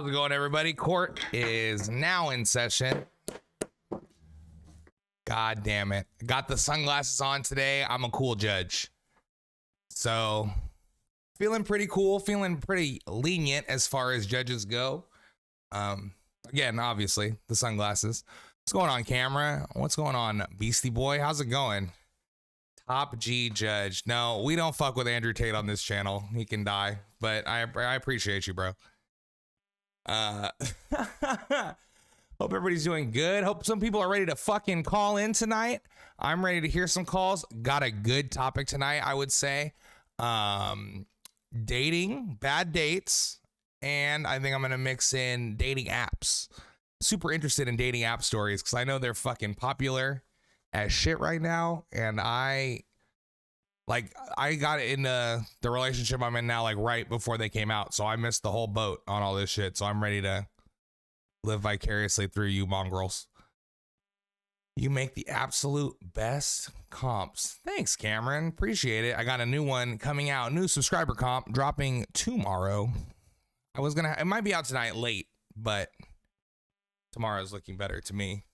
How's it going, everybody? Court is now in session. God damn it. Got the sunglasses on today. I'm a cool judge. So, feeling pretty cool, feeling pretty lenient as far as judges go. Again, obviously, the sunglasses. What's going on, camera? What's going on, Beastie Boy? How's it going? Top G judge. No, we don't fuck with Andrew Tate on this channel. He can die, but I appreciate you, bro. Hope everybody's doing good. Hope some people are ready to fucking call in tonight. I'm ready to hear some calls. Got a good topic tonight, I would say. Dating, bad dates, and I think I'm gonna mix in dating apps. Super interested in dating app stories because I know they're fucking popular as shit right now, and I got into the relationship I'm in now like right before they came out, so I missed the whole boat on all this shit. So I'm ready to live vicariously through you mongrels. You make the absolute best comps. Thanks, Cameron. Appreciate it. I got a new one coming out, new subscriber comp dropping tomorrow. It might be out tonight late, but tomorrow's looking better to me.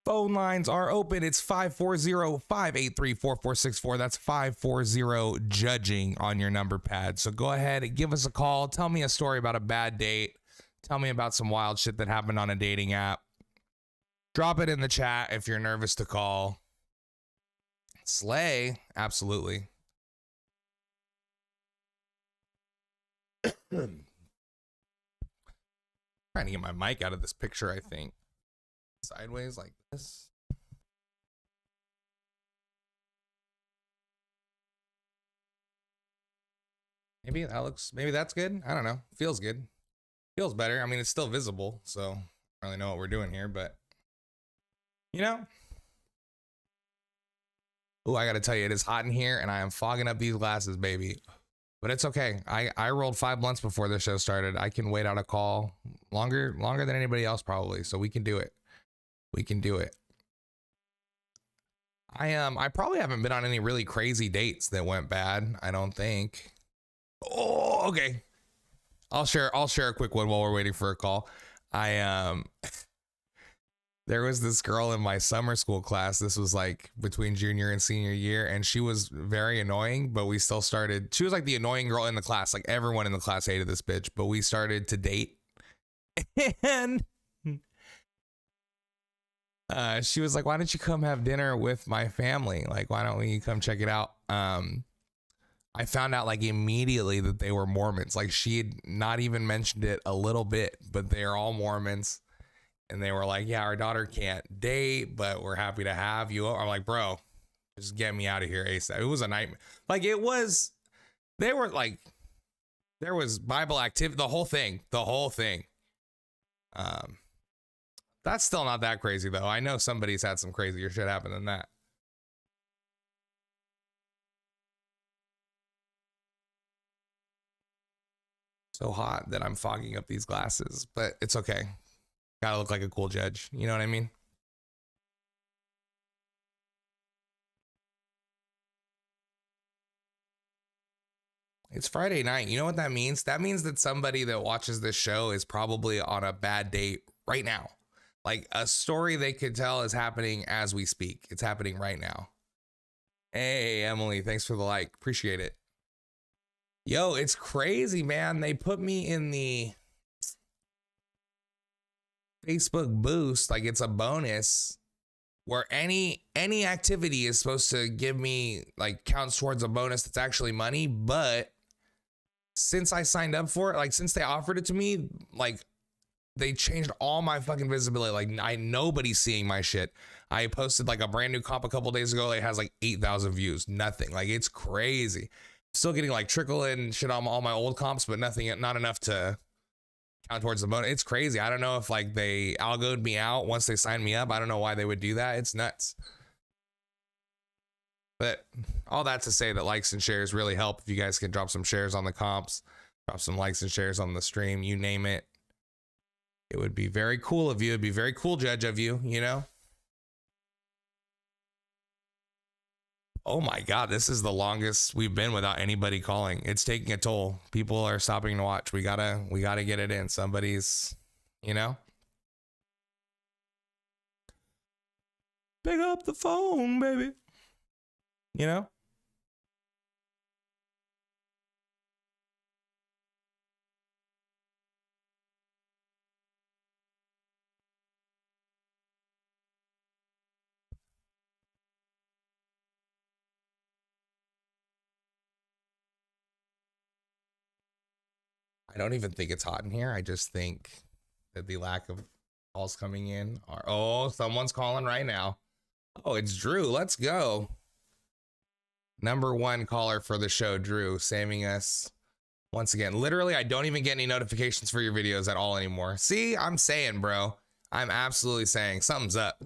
Phone lines are open. It's 540-583-4464. That's 540 judging on your number pad. So go ahead and give us a call. Tell me a story about a bad date. Tell me about some wild shit that happened on a dating app. Drop it in the chat if you're nervous to call. Slay, absolutely. Trying to get my mic out of this picture, I think. Sideways like this. Maybe that's good. I don't know. Feels good. Feels better. I mean, it's still visible, so I don't really know what we're doing here, but you know. Oh, I gotta tell you, it is hot in here and I am fogging up these glasses, baby. But it's okay. I rolled 5 blunts before the show started. I can wait out a call longer than anybody else probably, so we can do it. We can do it. I probably haven't been on any really crazy dates that went bad, I don't think. Oh, okay. I'll share a quick one while we're waiting for a call. There was this girl in my summer school class. This was like between junior and senior year, and she was very annoying, but we still started. She was like the annoying girl in the class. Like everyone in the class hated this bitch, but we started to date. And she was like, why don't you come have dinner with my family? Like, why don't we come check it out? I found out like immediately that they were Mormons. Like she had not even mentioned it a little bit, but they are all Mormons. And they were like, yeah, our daughter can't date, but we're happy to have you. I'm like, bro, just get me out of here ASAP. It was a nightmare. Like there was Bible activity, the whole thing. That's still not that crazy though. I know somebody's had some crazier shit happen than that. So hot that I'm fogging up these glasses, but it's okay. Gotta look like a cool judge. You know what I mean? It's Friday night. You know what that means? That means that somebody that watches this show is probably on a bad date right now. Like a story they could tell is happening as we speak. It's happening right now. Hey, Emily, thanks for the like. Appreciate it. Yo, it's crazy, man. They put me in the Facebook boost, like it's a bonus where any activity is supposed to give me like counts towards a bonus that's actually money. But since I signed up for it, like since they offered it to me, like they changed all my fucking visibility. Like nobody's seeing my shit. I posted like a brand new comp a couple days ago. It has like 8,000 views, nothing. Like it's crazy. Still getting like trickle in shit on all my old comps, but not enough to count towards the bonus. It's crazy. I don't know if like they algoed me out once they signed me up. I don't know why they would do that. It's nuts. But all that to say that likes and shares really help. If you guys can drop some shares on the comps, drop some likes and shares on the stream, you name it. It would be very cool of you. It'd be very cool judge of you, you know? Oh my God, this is the longest we've been without anybody calling. It's taking a toll. People are stopping to watch. We gotta get it in. Somebody's, you know? Pick up the phone, baby. You know? I don't even think it's hot in here. I just think that the lack of calls coming in are, oh, someone's calling right now. Oh, it's Drew. Let's go. Number one caller for the show, Drew, saving us once again. Literally, I don't even get any notifications for your videos at all anymore. See, I'm saying, bro. I'm absolutely saying something's up.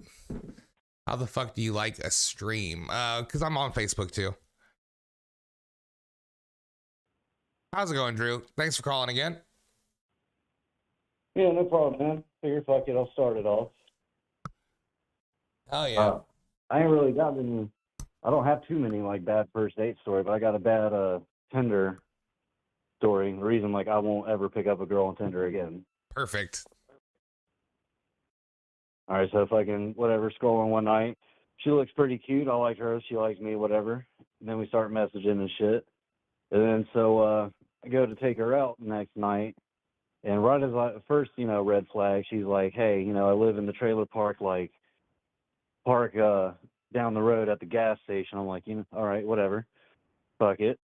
How the fuck do you like a stream? Because I'm on Facebook too. How's it going, Drew? Thanks for calling again. Yeah, no problem, man. Figure fuck it, I'll start it off. Oh yeah. I ain't really got any. I don't have too many like bad first date stories, but I got a bad Tinder story. The reason like I won't ever pick up a girl on Tinder again. Perfect. All right, so if I can whatever scrolling one night, she looks pretty cute. I like her. She likes me. Whatever. And then we start messaging and shit. And then so I go to take her out the next night. And right as I first, red flag, she's like, hey, I live in the trailer park, down the road at the gas station. I'm like, all right, whatever. Fuck it.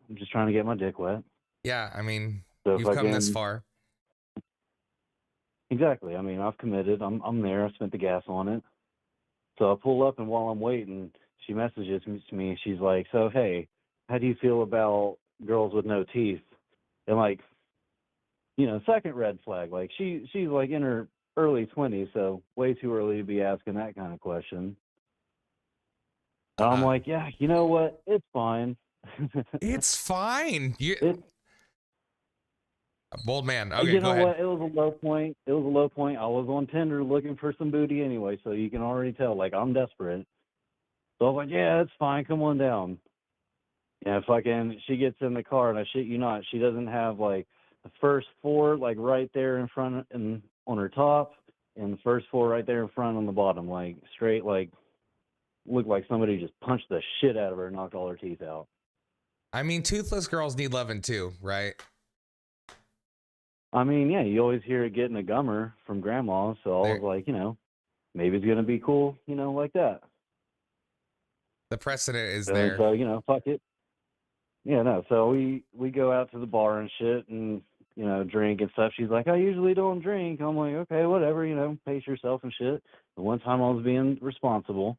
I'm just trying to get my dick wet. Yeah, I mean, So you've come this far. Exactly. I mean, I've committed. I'm there. I spent the gas on it. So I pull up, and while I'm waiting, she messages me. She's like, so, hey, how do you feel about girls with no teeth? And like, second red flag. Like she's like in her early 20s, so way too early to be asking that kind of question. And I'm like, yeah, you know what? It's fine. It's fine. Bold man. Okay, you go know ahead. What? It was a low point. I was on Tinder looking for some booty anyway, so you can already tell, like, I'm desperate. So I was like, yeah, it's fine. Come on down. Yeah, she gets in the car, and I shit you not, she doesn't have, like, the first four, like, right there in front and on her top, and the first four right there in front on the bottom, like, straight, like, looked like somebody just punched the shit out of her and knocked all her teeth out. I mean, toothless girls need loving too, right? I mean, yeah, you always hear it getting a gummer from grandma, so I was like, maybe it's going to be cool, like that. The precedent is there. So, fuck it. Yeah, no, so we go out to the bar and shit and, drink and stuff. She's like, I usually don't drink. I'm like, okay, whatever, pace yourself and shit. The one time I was being responsible,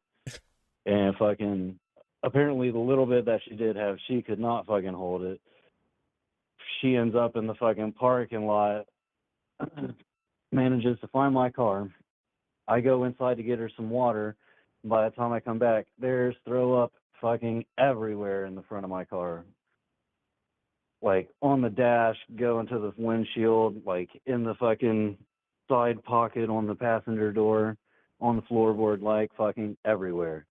and apparently the little bit that she did have, she could not fucking hold it. She ends up in the fucking parking lot, manages to find my car. I go inside to get her some water. By the time I come back, there's throw up fucking everywhere in the front of my car. Like on the dash, going to the windshield, like in the fucking side pocket on the passenger door, on the floorboard, like fucking everywhere.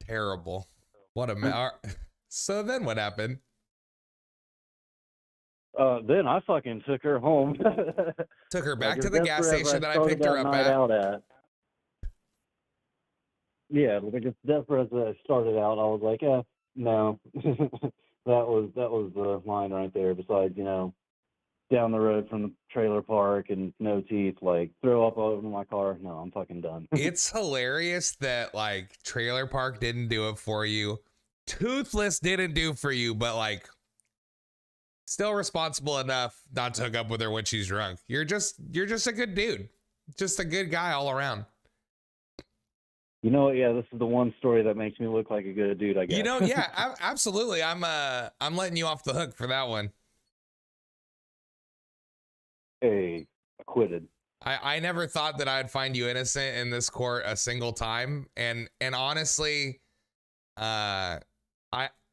Terrible. What a So then what happened? Then I fucking took her home. Took her back to the gas station that I picked her up at. Yeah, like as desperate as I started out, I was like, yeah, no. that was the line right there. Besides, down the road from the trailer park and no teeth, like throw up over my car. No, I'm fucking done. It's hilarious that like trailer park didn't do it for you. Toothless didn't do for you, but like still responsible enough not to hook up with her when she's drunk. You're just a good dude. Just a good guy all around. You know what? Yeah, this is the one story that makes me look like a good dude, I guess. Yeah, absolutely. I'm letting you off the hook for that one. Hey, acquitted. I never thought that I'd find you innocent in this court a single time, and honestly, I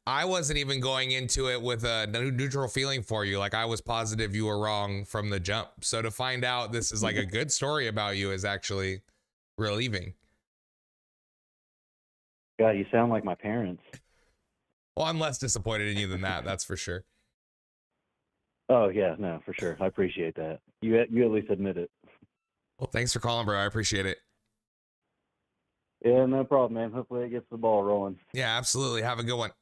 wasn't even going into it with a neutral feeling for you. Like I was positive you were wrong from the jump. So to find out this is like a good story about you is actually relieving. God, you sound like my parents. Well, I'm less disappointed in you than that. That's for sure. Oh yeah, no, for sure. I appreciate that. You at least admit it. Well, thanks for calling, bro. I appreciate it. Yeah, no problem, man. Hopefully it gets the ball rolling. Yeah, absolutely. Have a good one.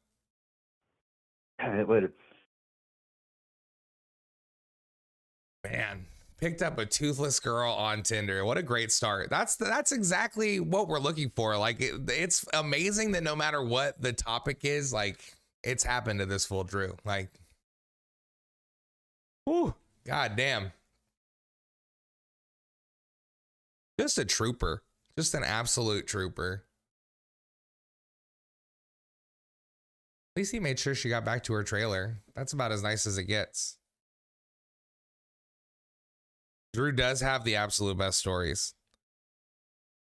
All right, later. Man, picked up a toothless girl on Tinder. What a great start. That's exactly what we're looking for. Like it's amazing that no matter what the topic is, like it's happened to this fool Drew. Like, whew, god damn. Just a trooper. Just an absolute trooper. At least he made sure she got back to her trailer. That's about as nice as it gets. Drew does have the absolute best stories.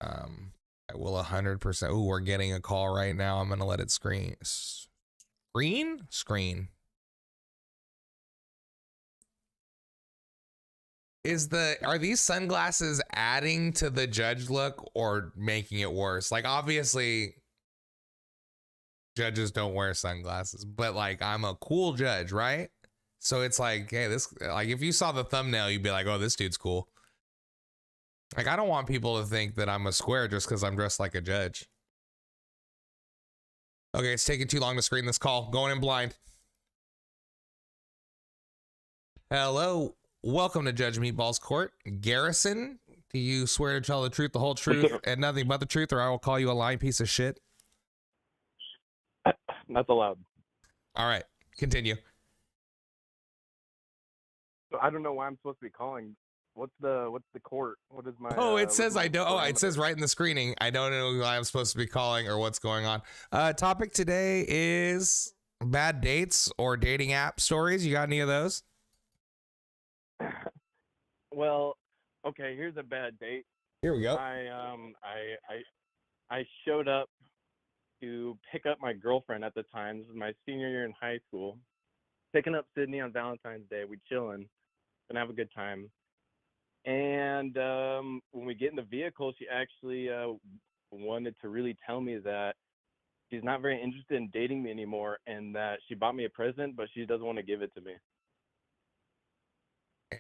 I will 100%. Ooh, we're getting a call right now. I'm gonna let it screen. Screen. Are these sunglasses adding to the judge look or making it worse? Like obviously judges don't wear sunglasses, but like I'm a cool judge, right? So it's like, hey, this, like if you saw the thumbnail, you'd be like, oh, this dude's cool. Like I don't want people to think that I'm a square just because I'm dressed like a judge. Okay, it's taking too long to screen this call. Going in blind. Hello. Welcome to Judge Meatball's Court. Garrison, do you swear to tell the truth, the whole truth, and nothing but the truth, or I will call you a lying piece of shit? That's allowed. All right, continue. So I don't know why I'm supposed to be calling. What's the court? What is my? Oh, it says my I don't. Oh, it parameter? says right in the screening. I don't know who I'm supposed to be calling or what's going on. Topic today is bad dates or dating app stories. You got any of those? Well, okay. Here's a bad date. Here we go. I showed up to pick up my girlfriend at the time. This is my senior year in high school. Picking up Sydney on Valentine's Day. We chilling, gonna have a good time. And when we get in the vehicle, she actually wanted to really tell me that she's not very interested in dating me anymore, and that she bought me a present, but she doesn't want to give it to me.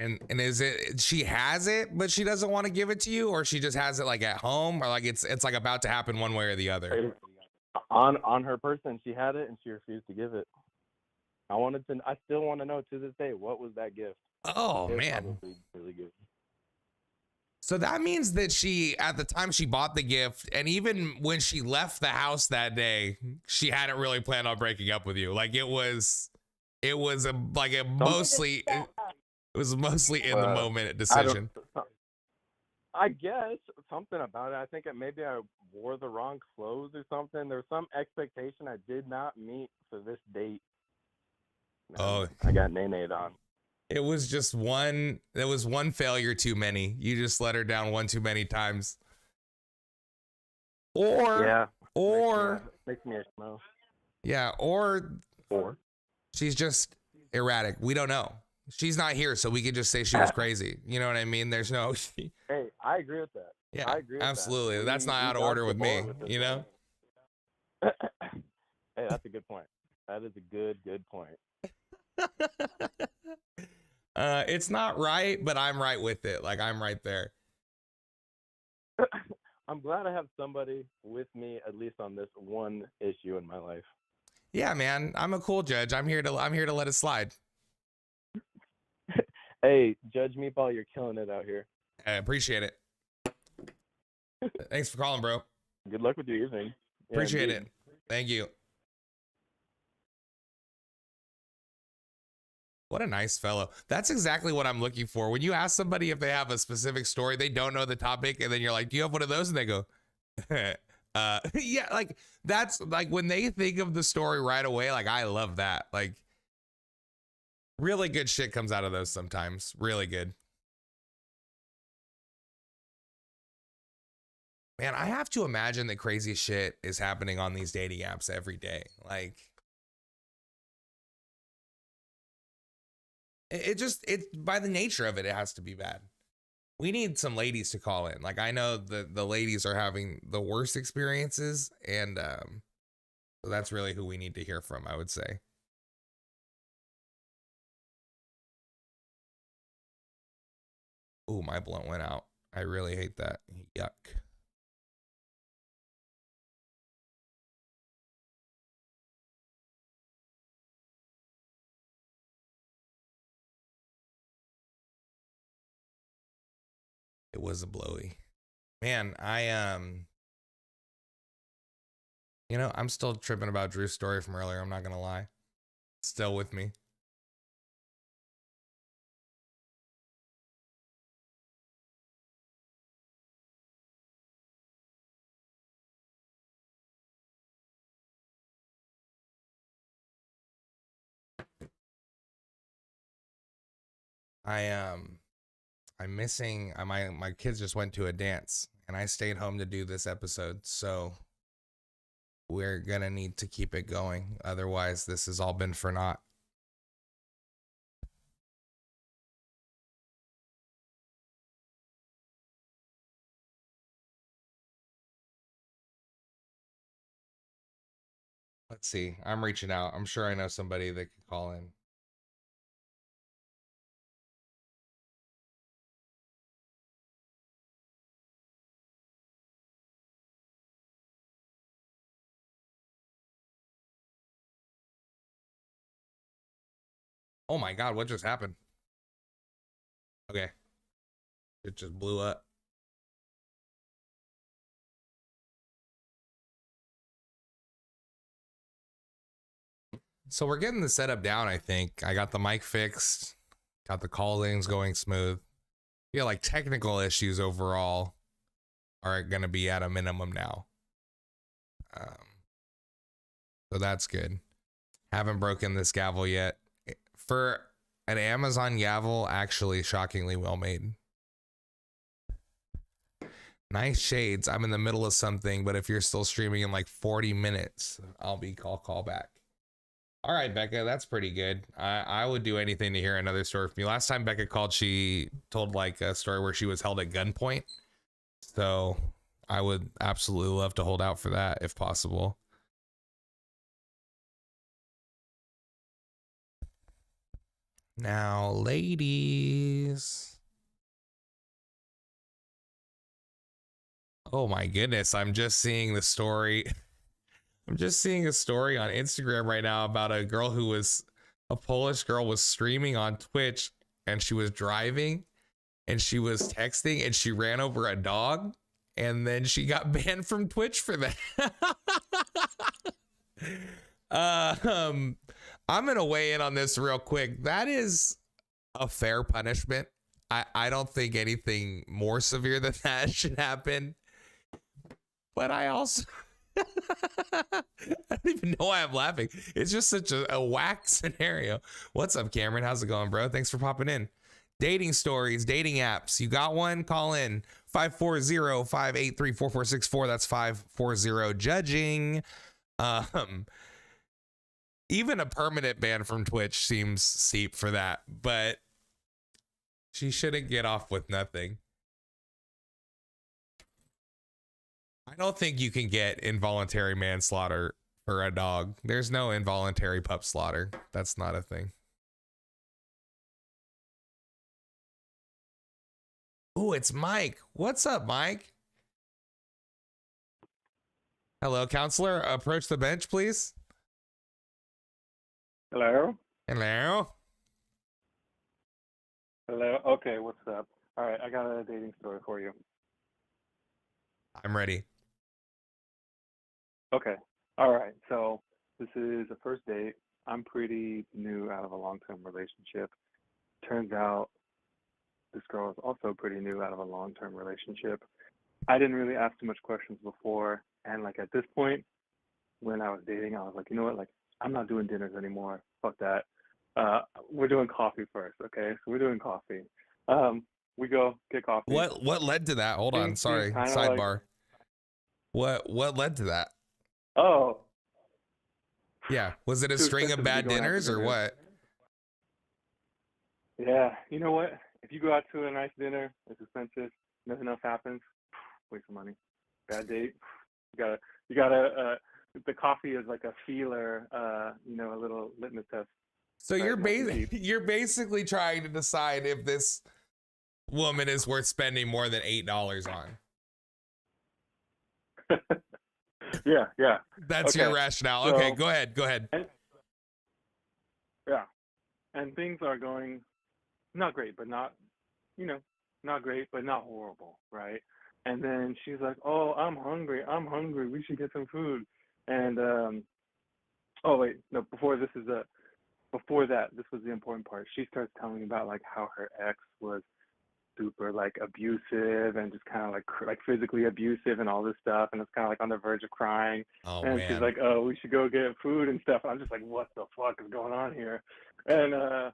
And is it she has it, but she doesn't want to give it to you, or she just has it like at home, or like it's like about to happen one way or the other? On her person, she had it and she refused to give it. I still want to know to this day, what was that gift? Oh It was man. probably really good. So that means that she, at the time she bought the gift, and even when she left the house that day, she hadn't really planned on breaking up with you. Like it was mostly in the moment decision. I guess something about it. I think maybe I wore the wrong clothes or something. There was some expectation I did not meet for this date. Oh, I got nay-nayed on. it was just one. There was one failure too many. You just let her down one too many times. Or makes me a schmo. Yeah, or she's just erratic. We don't know. She's not here, so we could just say she was crazy. You know what I mean? There's no. Hey, I agree with that. Yeah, I agree with absolutely. that. That's not out of order with me. You know. Hey, that's a good point. That is a good point. It's not right, but I'm right with it. Like I'm right there. I'm glad I have somebody with me at least on this one issue in my life. Yeah, man. I'm a cool judge. I'm here to let it slide. Hey, Judge Meatball, you're killing it out here. I appreciate it. Thanks for calling, bro. Good luck with your evening. Yeah, Appreciate indeed. it. Thank you. What a nice fellow. That's exactly what I'm looking for. When you ask somebody if they have a specific story, they don't know the topic, and then you're like, do you have one of those? And they go, yeah, like that's like when they think of the story right away, like I love that. Like really good shit comes out of those sometimes. Really good. Man, I have to imagine that crazy shit is happening on these dating apps every day. Like it by the nature of it, it has to be bad. we need some ladies to call in. Like I know the ladies are having the worst experiences, and so that's really who we need to hear from, I would say. Ooh, my blunt went out. I really hate that. Yuck. It was a blowy. Man, you know, I'm still tripping about Drew's story from earlier, I'm not gonna lie. Still with me. I'm missing my kids just went to a dance and I stayed home to do this episode, so we're gonna need to keep it going. Otherwise, this has all been for naught. Let's see. I'm reaching out. I'm sure I know somebody that could call in. Oh my God, what just happened? Okay. It just blew up. So we're getting the setup down, I think. I got the mic fixed, got the callings going smooth. Yeah, like technical issues overall are gonna be at a minimum now. So that's good. Haven't broken this gavel yet. For an Amazon gavel, actually shockingly well made. Nice shades. I'm in the middle of something, but if you're still streaming in like 40 minutes, I'll call back. All right, Becca, that's pretty good. I would do anything to hear another story from you. Last time Becca called, she told like a story where she was held at gunpoint. So I would absolutely love to hold out for that if possible. Now, ladies. Oh my goodness, I'm just seeing the story. I'm just seeing a story on Instagram right now about a Polish girl was streaming on Twitch and she was driving and she was texting and she ran over a dog and then she got banned from Twitch for that. I'm gonna weigh in on this real quick. That is a fair punishment. I don't think anything more severe than that should happen. But I also I don't even know why I'm laughing. It's just such a whack scenario. What's up, Cameron? How's it going, bro? Thanks for popping in. Dating stories, dating apps. You got one? Call in 540-583-4464. That's 540 judging. Even a permanent ban from Twitch seems steep for that, but she shouldn't get off with nothing. I don't think you can get involuntary manslaughter for a dog. There's no involuntary pup slaughter. That's not a thing. Oh, it's Mike. What's up, Mike? Hello, counselor. Approach the bench, please. Hello? Hello. Hello? Okay, what's up? All right, I got a dating story for you. I'm ready. Okay. All right, so this is a first date. I'm pretty new out of a long-term relationship. Turns out this girl is also pretty new out of a long-term relationship. I didn't really ask too much questions before, and like at this point, when I was dating, I was like, you know what, like I'm not doing dinners anymore. Fuck that. We're doing coffee first, okay? So we're doing coffee. We go get coffee. What led to that? Hold on, sorry. Sidebar. What led to that? Oh. Yeah, was it a string of bad dinners or what? Yeah, you know what? if you go out to a nice dinner, it's expensive, nothing else happens, waste of money. Bad date, you gotta. The coffee is like a feeler, you know, a little litmus test. So Right, you're nothing deep. you're basically trying to decide if this woman is worth spending more than $8 on. Yeah. That's Okay, your rationale. so- Okay, go ahead. Yeah, and things are going not great, but not, you know, not great, but not horrible, right? And then she's like, "Oh, I'm hungry. We should get some food." And oh wait, no, before that, this was the important part. She starts telling me about like how her ex was super like abusive and just kind of like physically abusive and all this stuff, and it's kind of like on the verge of crying. Oh And man. she's like, "Oh, we should go get food and stuff." And I'm just like, "What the fuck is going on here?" And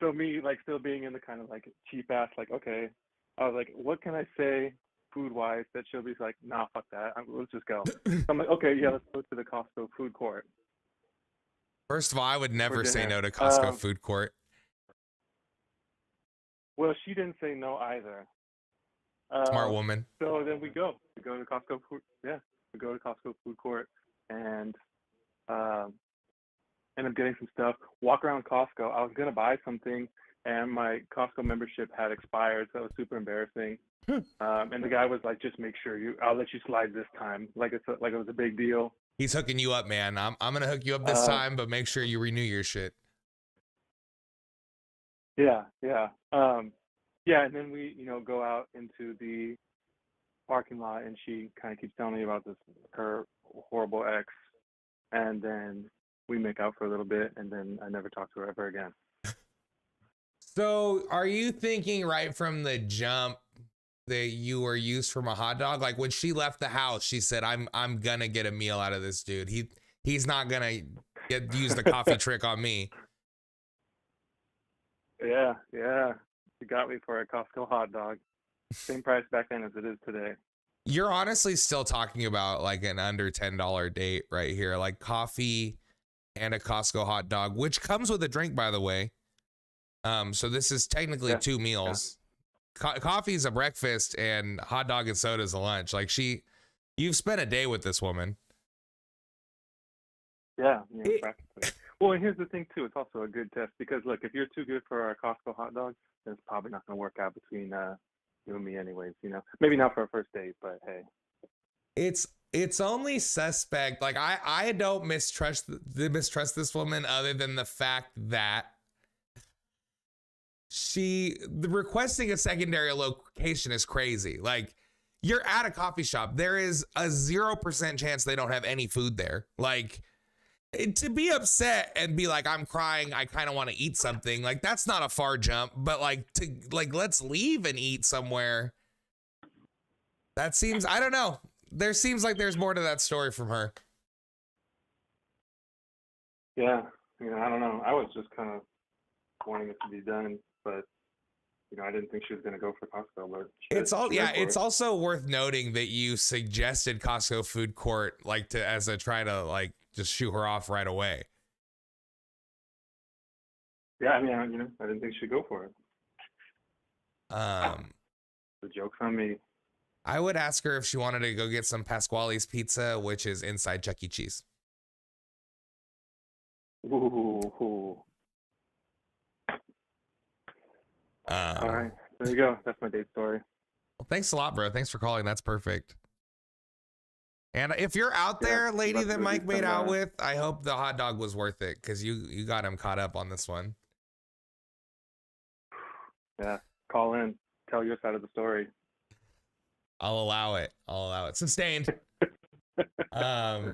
so me like still being in the kind of like cheap ass like, okay, I was like, what can I say food wise that she'll be like, nah, fuck that. Let's just go. So I'm like, okay, yeah, let's go to the Costco food court. First of all, I would never say dinner. no to Costco food court. Well, she didn't say no either. Smart woman. So then we go to Costco food. Yeah, we go to Costco food court and end up getting some stuff. Walk around Costco. I was gonna buy something, and my Costco membership had expired, so it was super embarrassing. And the guy was like, "Just make sure I'll let you slide this time." Like it was a big deal. He's hooking you up, man. I'm gonna hook you up this time, but make sure you renew your shit. Yeah. And then we, go out into the parking lot, and she kind of keeps telling me about her horrible ex, and then we make out for a little bit, and then I never talk to her ever again. So, are you thinking right from the jump that you were used from a hot dog? Like when she left the house, she said, "I'm gonna get a meal out of this dude. He's not gonna use the coffee trick on me." Yeah. She got me for a Costco hot dog. Same price back then as it is today. You're honestly still talking about like an under $10 date right here, like coffee and a Costco hot dog, which comes with a drink, by the way. So this is technically 2 meals. Coffee is a breakfast, and hot dog and soda is a lunch. Like you've spent a day with this woman. Yeah, practically. Well, and here's the thing too. It's also a good test because look, if you're too good for a Costco hot dog, then it's probably not going to work out between you and me, anyways. Maybe not for a first date, but hey. It's only suspect. Like I don't mistrust this woman other than the fact that the requesting a secondary location is crazy. Like you're at a coffee shop. There is a 0% chance they don't have any food there. Like to be upset and be like, I'm crying, I kind of want to eat something. Like that's not a far jump, but let's leave and eat somewhere. That seems, I don't know. There seems like there's more to that story from her. Yeah, I don't know. I was just kind of wanting it to be done, but I didn't think she was going to go for Costco. But it's also worth noting that you suggested Costco food court as a try to just shoot her off right away. Yeah, I didn't think she'd go for it. The joke's on me. I would ask her if she wanted to go get some Pasquale's pizza, which is inside Chuck E. Cheese. Ooh. All right, there you go. That's my date story. Well, thanks a lot, bro. Thanks for calling. That's perfect. And if you're out there, lady that Mike made out with, I hope the hot dog was worth it because you got him caught up on this one. Yeah, call in. Tell your side of the story. I'll allow it. Sustained. All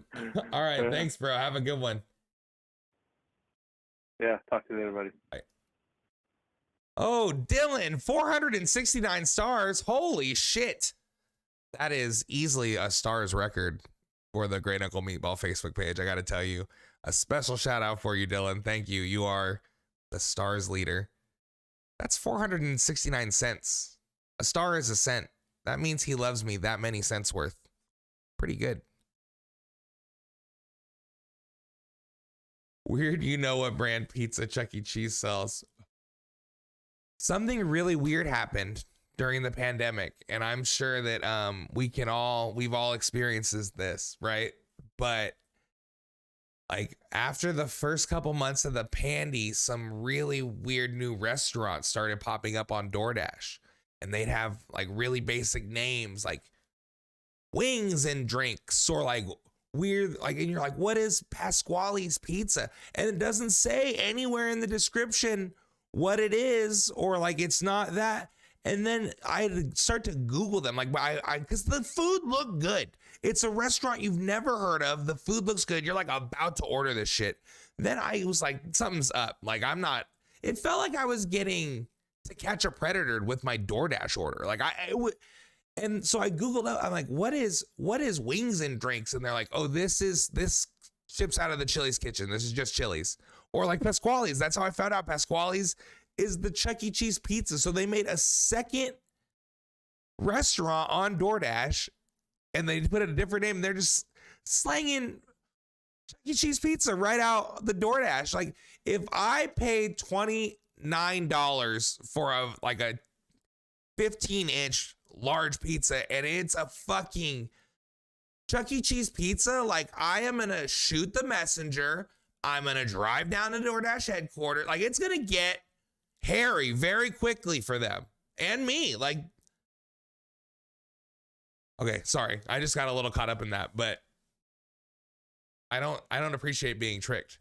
right. Thanks, bro. Have a good one. Yeah. Talk to you later, buddy. Bye. Oh, Dylan, 469 stars. Holy shit. That is easily a stars record for the Great Uncle Meatball Facebook page. I got to tell you, a special shout out for you, Dylan. Thank you. You are the stars leader. That's 469 cents. A star is a cent. That means he loves me that many cents worth. Pretty good. Weird, you know what brand pizza Chuck E. Cheese sells. something really weird happened during the pandemic, and I'm sure that we've all experienced this, right? But like after the first couple months of the pandy, some really weird new restaurants started popping up on DoorDash, and they'd have like really basic names like wings and drinks, or like weird, like, and you're like, what is Pasquale's Pizza? And it doesn't say anywhere in the description what it is, or like it's not that. And then I had to start to Google them, like, because the food looked good. It's a restaurant you've never heard of. The food looks good. You're like about to order this shit. Then I was like, something's up. Like, it felt like I was getting To Catch a Predator with my DoorDash order. Like and so I Googled up, I'm like, what is wings and drinks? And they're like, oh, this ships out of the Chili's kitchen. This is just Chili's. Or like Pasquale's. That's how I found out Pasquale's is the Chuck E. Cheese pizza. So they made a second restaurant on DoorDash, and they put a different name. They're just slanging Chuck E. Cheese pizza right out the DoorDash. Like, if I paid $29 for a 15-inch large pizza and it's a fucking Chuck E. Cheese pizza, like, I am gonna shoot the messenger. I'm gonna drive down to DoorDash headquarters. Like, it's gonna get hairy very quickly for them and me. Like, okay, sorry, I just got a little caught up in that, but I don't appreciate being tricked.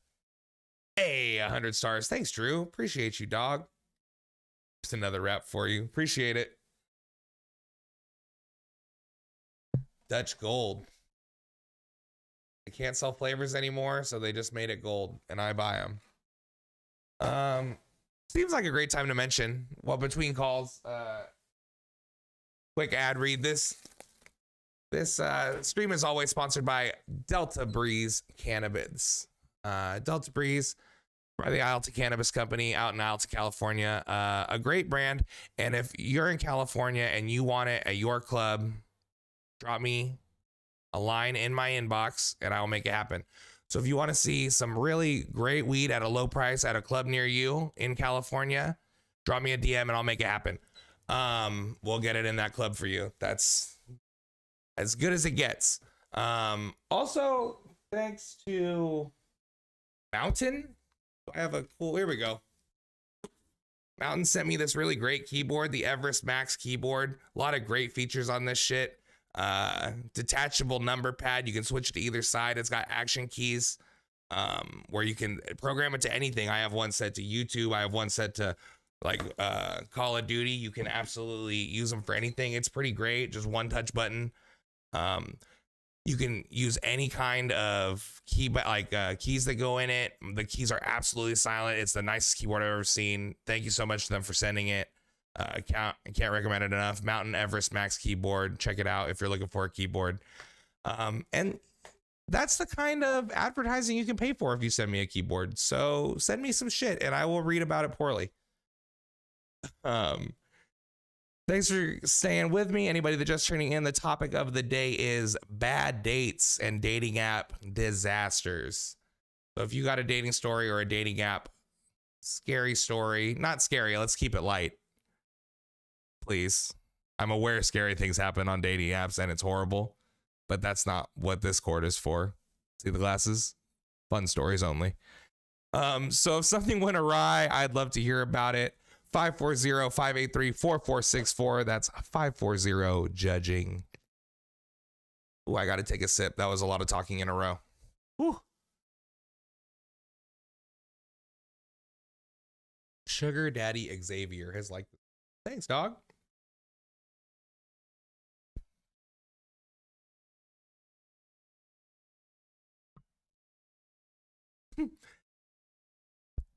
Hey, 100 stars. Thanks, Drew. Appreciate you, dog. Just another wrap for you. Appreciate it. Dutch Gold. They can't sell flavors anymore, so they just made it gold, and I buy them. Seems like a great time to mention, well, between calls, quick ad read. This stream is always sponsored by Delta Breeze Cannabis. Delta Breeze, by the Alta Cannabis Company out in Alta, California. A great brand. And if you're in California and you want it at your club, drop me a line in my inbox and I will make it happen. So if you want to see some really great weed at a low price at a club near you in California, drop me a DM and I'll make it happen. We'll get it in that club for you. That's as good as it gets. Also, thanks to Mountain. I have a cool, here we go. Mountain sent me this really great keyboard, the Everest Max keyboard. A lot of great features on this shit. Detachable number pad. You can switch to either side. It's got action keys where you can program it to anything. I have one set to YouTube. I have one set to like Call of Duty. You can absolutely use them for anything. It's pretty great. Just one touch button. You can use any kind of key, keys that go in it. The keys are absolutely silent. It's the nicest keyboard I've ever seen. Thank you so much to them for sending it. I can't recommend it enough. Mountain Everest Max keyboard. Check it out if you're looking for a keyboard. And that's the kind of advertising you can pay for if you send me a keyboard. So send me some shit and I will read about it poorly. Thanks for staying with me. Anybody that just tuning in, the topic of the day is bad dates and dating app disasters. So if you got a dating story or a dating app scary story, not scary, let's keep it light. Please. I'm aware scary things happen on dating apps and it's horrible, but that's not what this court is for. See the glasses? Fun stories only. So if something went awry, I'd love to hear about it. 540-583-4464. That's 540 judging. Ooh, I got to take a sip. That was a lot of talking in a row. Ooh. Sugar Daddy Xavier has like, thanks, dog.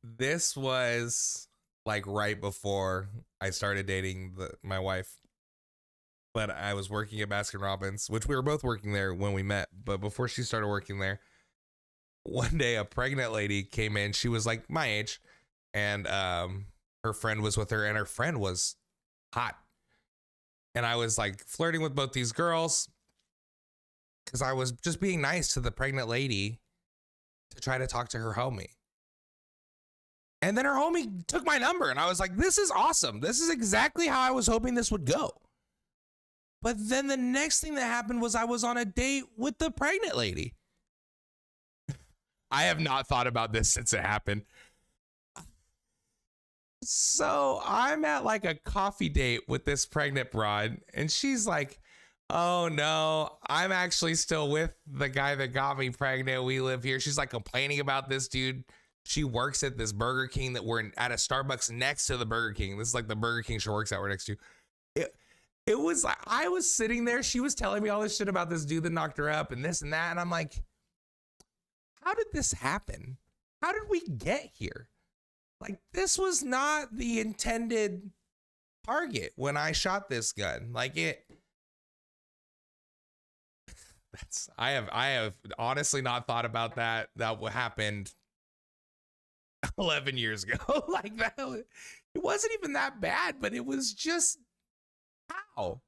This was like right before I started dating my wife, but I was working at Baskin Robbins, which we were both working there when we met. But before she started working there, one day a pregnant lady came in. She was like my age, and her friend was with her, and her friend was hot. And I was like flirting with both these girls because I was just being nice to the pregnant lady to try to talk to her homie. And then her homie took my number, and I was like, this is awesome. This is exactly how I was hoping this would go. But then the next thing that happened was I was on a date with the pregnant lady. I have not thought about this since it happened. So I'm at like a coffee date with this pregnant broad, and she's like, oh no, I'm actually still with the guy that got me pregnant. We live here. She's like complaining about this dude. She works at this Burger King that we're at a Starbucks next to the Burger King. This is like the Burger King she works at, we're next to. It was like, I was sitting there. She was telling me all this shit about this dude that knocked her up and this and that. And I'm like, how did this happen? How did we get here? Like, this was not the intended target when I shot this gun. Like I have honestly not thought about that. That what happened 11 years ago. Like that, it wasn't even that bad, but it was just how.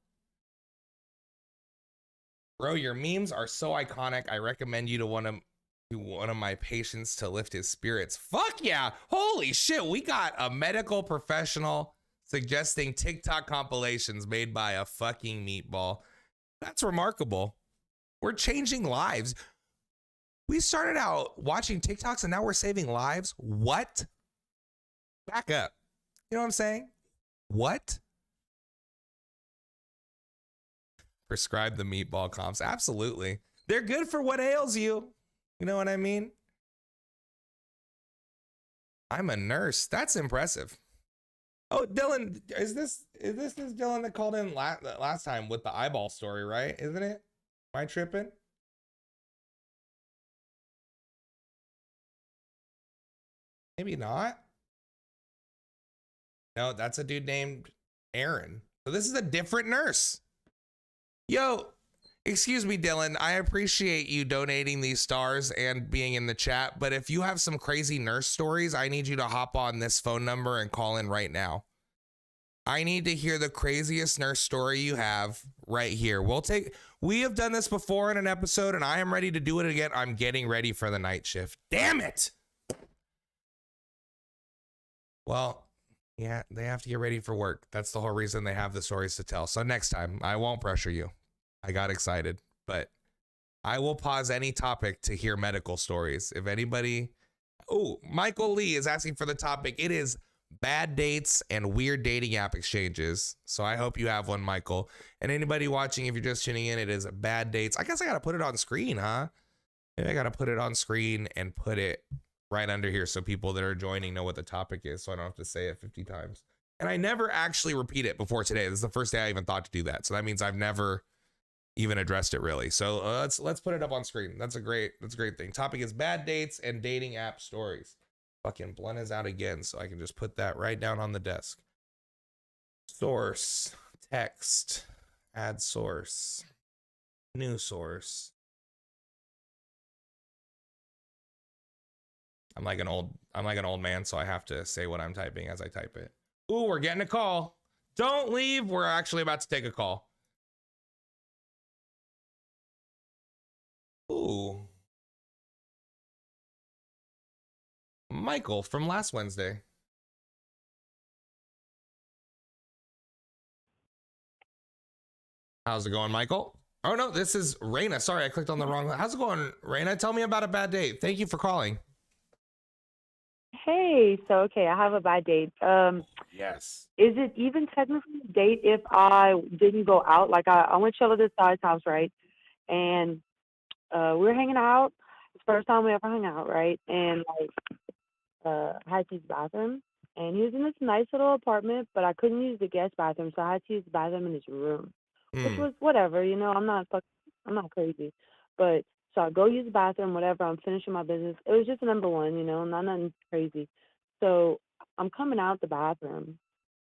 Bro, your memes are so iconic. I recommend you to one of my patients to lift his spirits. Fuck yeah. Holy shit. We got a medical professional suggesting TikTok compilations made by a fucking meatball. That's remarkable. We're changing lives. We started out watching TikToks and now we're saving lives. What? Back up. You know what I'm saying? What? Prescribe the meatball comps. Absolutely. They're good for what ails you. You know what I mean? I'm a nurse. That's impressive. Oh, Dylan, is this Dylan that called in last time with the eyeball story, right? Isn't it? Am I tripping? Maybe not. No, that's a dude named Aaron. So this is a different nurse. Yo, excuse me, Dylan. I appreciate you donating these stars and being in the chat, but if you have some crazy nurse stories, I need you to hop on this phone number and call in right now. I need to hear the craziest nurse story you have right here. We have done this before in an episode and I am ready to do it again. I'm getting ready for the night shift. Damn it. Well, yeah, they have to get ready for work. That's the whole reason they have the stories to tell. So next time, I won't pressure you. I got excited, but I will pause any topic to hear medical stories. If anybody... Oh, Michael Lee is asking for the topic. It is bad dates and weird dating app exchanges. So I hope you have one, Michael. And anybody watching, if you're just tuning in, it is bad dates. I guess I got to put it on screen, huh? Maybe I got to put it on screen and put it right under here so people that are joining know what the topic is, so I don't have to say it 50 times. And I never actually repeat it before today. This is the first day I even thought to do that. So that means I've never even addressed it really. So let's put it up on screen. That's a great thing. Topic is bad dates and dating app stories. Fucking blunt is out again, so I can just put that right down on the desk. Source, text, add source, new source. I'm like an old man, so I have to say what I'm typing as I type it. Ooh, we're getting a call. Don't leave. We're actually about to take a call. Ooh. Michael from last Wednesday. How's it going, Michael? Oh no, this is Raina. Sorry, I clicked on the wrong one. How's it going, Raina? Tell me about a bad date. Thank you for calling. Hey, so okay, I have a bad date. Yes. Is it even technically a date if I didn't go out? Like I went chill at this guy's house, right? And we were hanging out. It's the first time we ever hung out, right? And like I had to use the bathroom, and he was in this nice little apartment, but I couldn't use the guest bathroom, so I had to use the bathroom in his room, which was whatever, you know. I'm not crazy, but so I go use the bathroom, whatever. I'm finishing my business. It was just number one, you know, not nothing crazy. So I'm coming out the bathroom,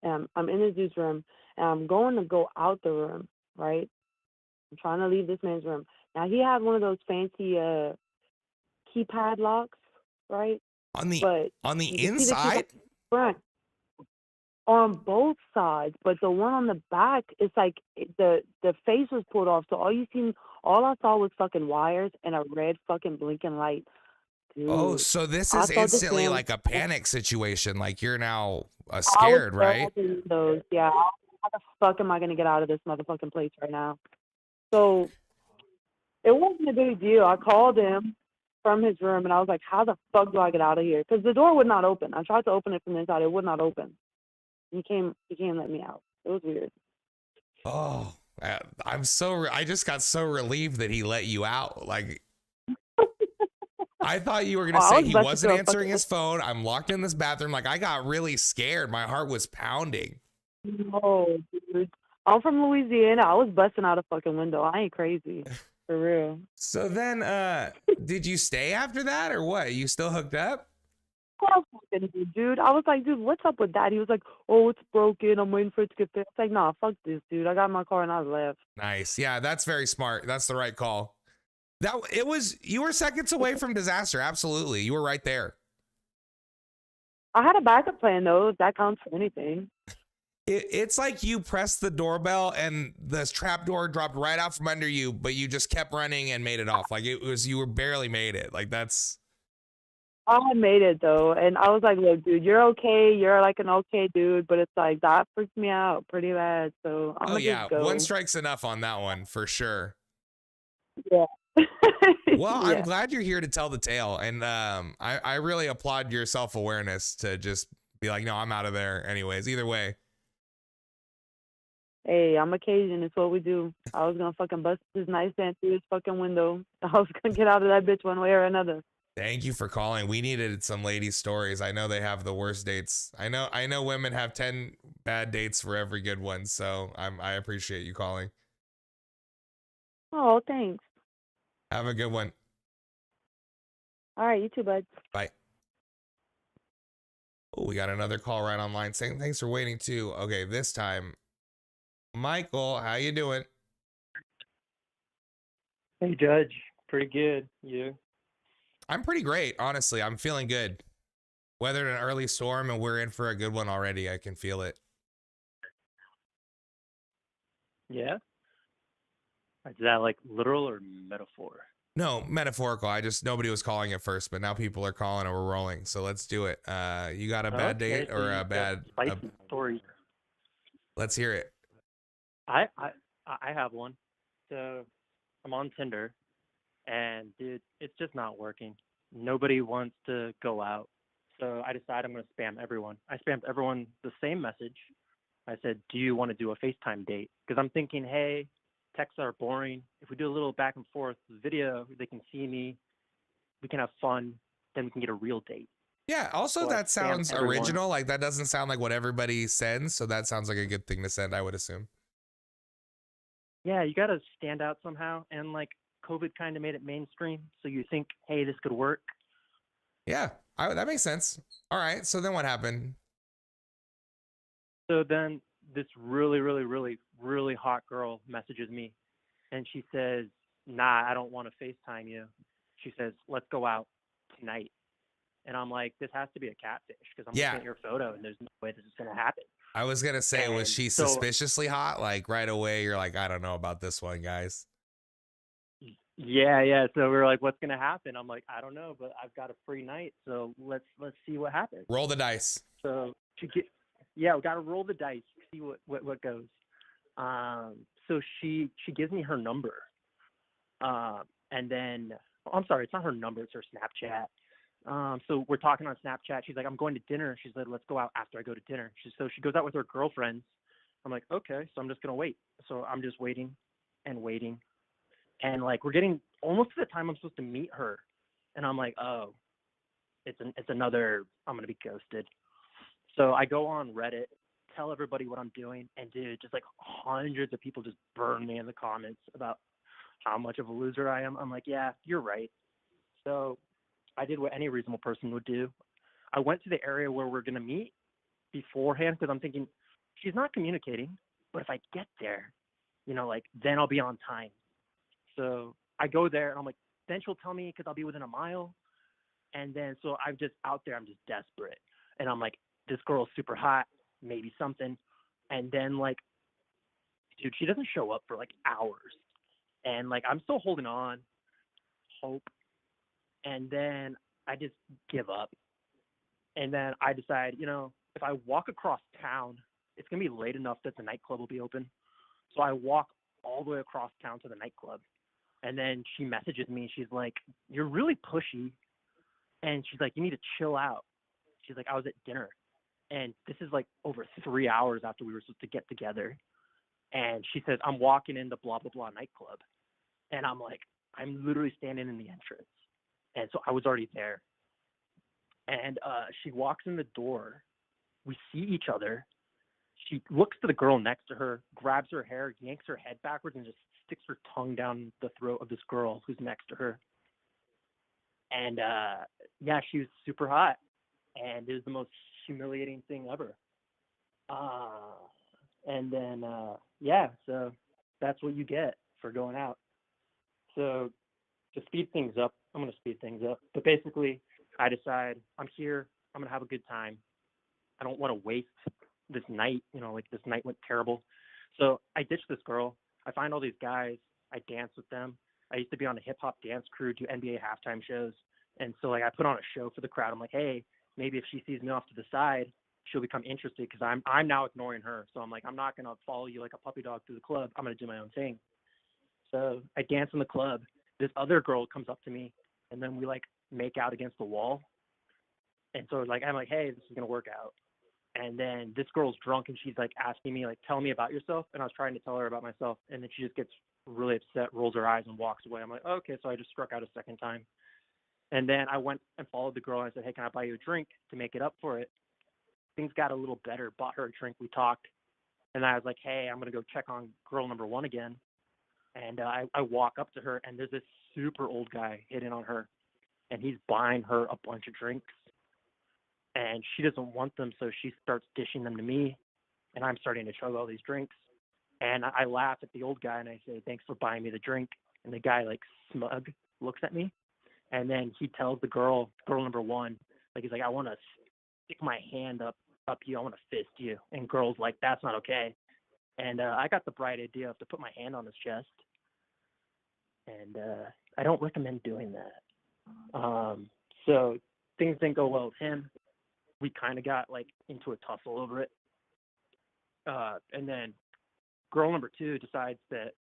and I'm in this dude's room, and I'm going to go out the room, right? I'm trying to leave this man's room. Now he had one of those fancy keypad locks, right? On the But inside? Front on both sides, but the one on the back is like the face was pulled off, so all I saw was fucking wires and a red fucking blinking light. Oh, dude. so this I is saw this instantly man. like a panic situation. Like you're now I was scared, there right? at the windows. Yeah. How the fuck am I gonna get out of this motherfucking place right now? So it wasn't a big deal. I called him from his room and I was like, how the fuck do I get out of here? Because the door would not open. I tried to open it from the inside. It would not open. He came let me out. It was weird. Oh, I just got so relieved that he let you out. Like, I thought you were going Oh, to I say was he about to wasn't throw a answering fucking his phone. I'm locked in this bathroom. Like, I got really scared. My heart was pounding. no, dude. I'm from Louisiana. I was busting out a fucking window. I ain't crazy. For real. So then, did you stay after that or what? You still hooked up? Well, fucking dude. I was like, dude, what's up with that? He was like, oh, it's broken. I'm waiting for it to get fixed. Like, nah, fuck this, dude. I got in my car and I left. Nice. Yeah, that's very smart. That's the right call. You were seconds away from disaster. Absolutely. You were right there. I had a backup plan though, if that counts for anything. It's like you pressed the doorbell and the trap door dropped right out from under you, but you just kept running and made it off. Like you were barely made it. Like that's. I had made it though, and I was like, look, dude, you're okay. You're like an okay dude, but it's like that freaked me out pretty bad. So I'm Oh gonna yeah, just go. one strike's enough on that one for sure. Yeah. Well, Yeah. I'm glad you're here to tell the tale, and I really applaud your self-awareness to just be like, no, I'm out of there. Anyways, either way. Hey, I'm a Cajun. It's what we do. I was gonna fucking bust his nightstand through his fucking window. I was gonna get out of that bitch one way or another. Thank you for calling. We needed some ladies' stories. I know they have the worst dates. I know women have 10 bad dates for every good one. So I appreciate you calling. Oh, thanks. Have a good one. All right, you too, bud. Bye. Oh, we got another call right online saying thanks for waiting too. Okay, this time, Michael, how you doing? Hey, Judge. Pretty good. You? I'm pretty great, honestly. I'm feeling good. Weathered an early storm and we're in for a good one already. I can feel it. Yeah? Is that like literal or metaphor? No, metaphorical. Nobody was calling at first, but now people are calling and we're rolling. So let's do it. You got a bad Okay, date so or you a got bad? spicy story. Let's hear it. I have one. So I'm on Tinder, and dude, it's just not working. Nobody wants to go out. So I decided I'm gonna spam everyone. I spammed everyone the same message. I said, "Do you want to do a FaceTime date?" Because I'm thinking, hey, texts are boring. If we do a little back and forth video, they can see me. We can have fun. Then we can get a real date. Yeah. Also, So I that spammed sounds everyone. original. Like that doesn't sound like what everybody sends. So that sounds like a good thing to send, I would assume. Yeah, you got to stand out somehow. And like COVID kind of made it mainstream. So you think, hey, this could work. Yeah, that makes sense. All right. So then what happened? So then this really, really, really, really hot girl messages me. And she says, nah, I don't want to FaceTime you. She says, let's go out tonight. And I'm like, this has to be a catfish because I'm Yeah. looking at your photo and there's no way this is going to happen. I was going to say, was And she so- suspiciously hot? Like right away, you're like, I don't know about this one, guys. Yeah. So we were like, what's going to happen? I'm like, I don't know, but I've got a free night. So let's see what happens. Roll the dice. So we got to roll the dice, see what goes. So she gives me her number. And then, I'm sorry, it's not her number, it's her Snapchat. So we're talking on Snapchat. She's like, I'm going to dinner. She said, let's go out after I go to dinner. So she goes out with her girlfriends. I'm like, okay, so I'm just going to wait. So I'm just waiting and waiting. And like, we're getting almost to the time I'm supposed to meet her. And I'm like, oh, it's another, I'm going to be ghosted. So I go on Reddit, tell everybody what I'm doing. And dude, just like hundreds of people just burn me in the comments about how much of a loser I am. I'm like, yeah, you're right. So I did what any reasonable person would do. I went to the area where we're going to meet beforehand because I'm thinking she's not communicating, but if I get there, like then I'll be on time. So I go there and I'm like, then she'll tell me because I'll be within a mile. And then so I'm just out there, I'm just desperate. And I'm like, this girl's super hot, maybe something. And then like, dude, she doesn't show up for like hours. And like, I'm still holding on, hope. And then I just give up. And then I decide, if I walk across town, it's going to be late enough that the nightclub will be open. So I walk all the way across town to the nightclub. And then she messages me. She's like, "You're really pushy." And she's like, "You need to chill out." She's like, "I was at dinner." And this is like over 3 hours after we were supposed to get together. And she says, "I'm walking in the blah, blah, blah nightclub." And I'm like, I'm literally standing in the entrance. And so I was already there. And she walks in the door. We see each other. She looks to the girl next to her, grabs her hair, yanks her head backwards, and just sticks her tongue down the throat of this girl who's next to her. And yeah, she was super hot. And it was the most humiliating thing ever. And then, yeah, so that's what you get for going out. So to speed things up, I'm going to speed things up. But basically, I decide I'm here. I'm going to have a good time. I don't want to waste this night. Like this night went terrible. So I ditched this girl. I find all these guys. I dance with them. I used to be on a hip hop dance crew, do NBA halftime shows. And so like I put on a show for the crowd. I'm like, hey, maybe if she sees me off to the side, she'll become interested because I'm now ignoring her. So I'm like, I'm not going to follow you like a puppy dog through the club. I'm going to do my own thing. So I dance in the club. This other girl comes up to me, and then we like make out against the wall. And so like I'm like, hey, this is going to work out. And then this girl's drunk, and she's like asking me, like, tell me about yourself. And I was trying to tell her about myself. And then she just gets really upset, rolls her eyes, and walks away. I'm like, okay. So I just struck out a second time. And then I went and followed the girl, and I said, hey, can I buy you a drink to make it up for it? Things got a little better, bought her a drink. We talked. And I was like, hey, I'm going to go check on girl number one again. And I walk up to her, and there's this super old guy hitting on her. And he's buying her a bunch of drinks. And she doesn't want them, so she starts dishing them to me. And I'm starting to chug all these drinks. And I laugh at the old guy, and I say, thanks for buying me the drink. And the guy, like, smug, looks at me. And then he tells the girl number one, like, he's like, I want to stick my hand up you. I want to fist you. And girl's like, that's not okay. And I got the bright idea of to put my hand on his chest. And I don't recommend doing that. So things didn't go well with him. We kind of got like into a tussle over it. And then girl number two decides that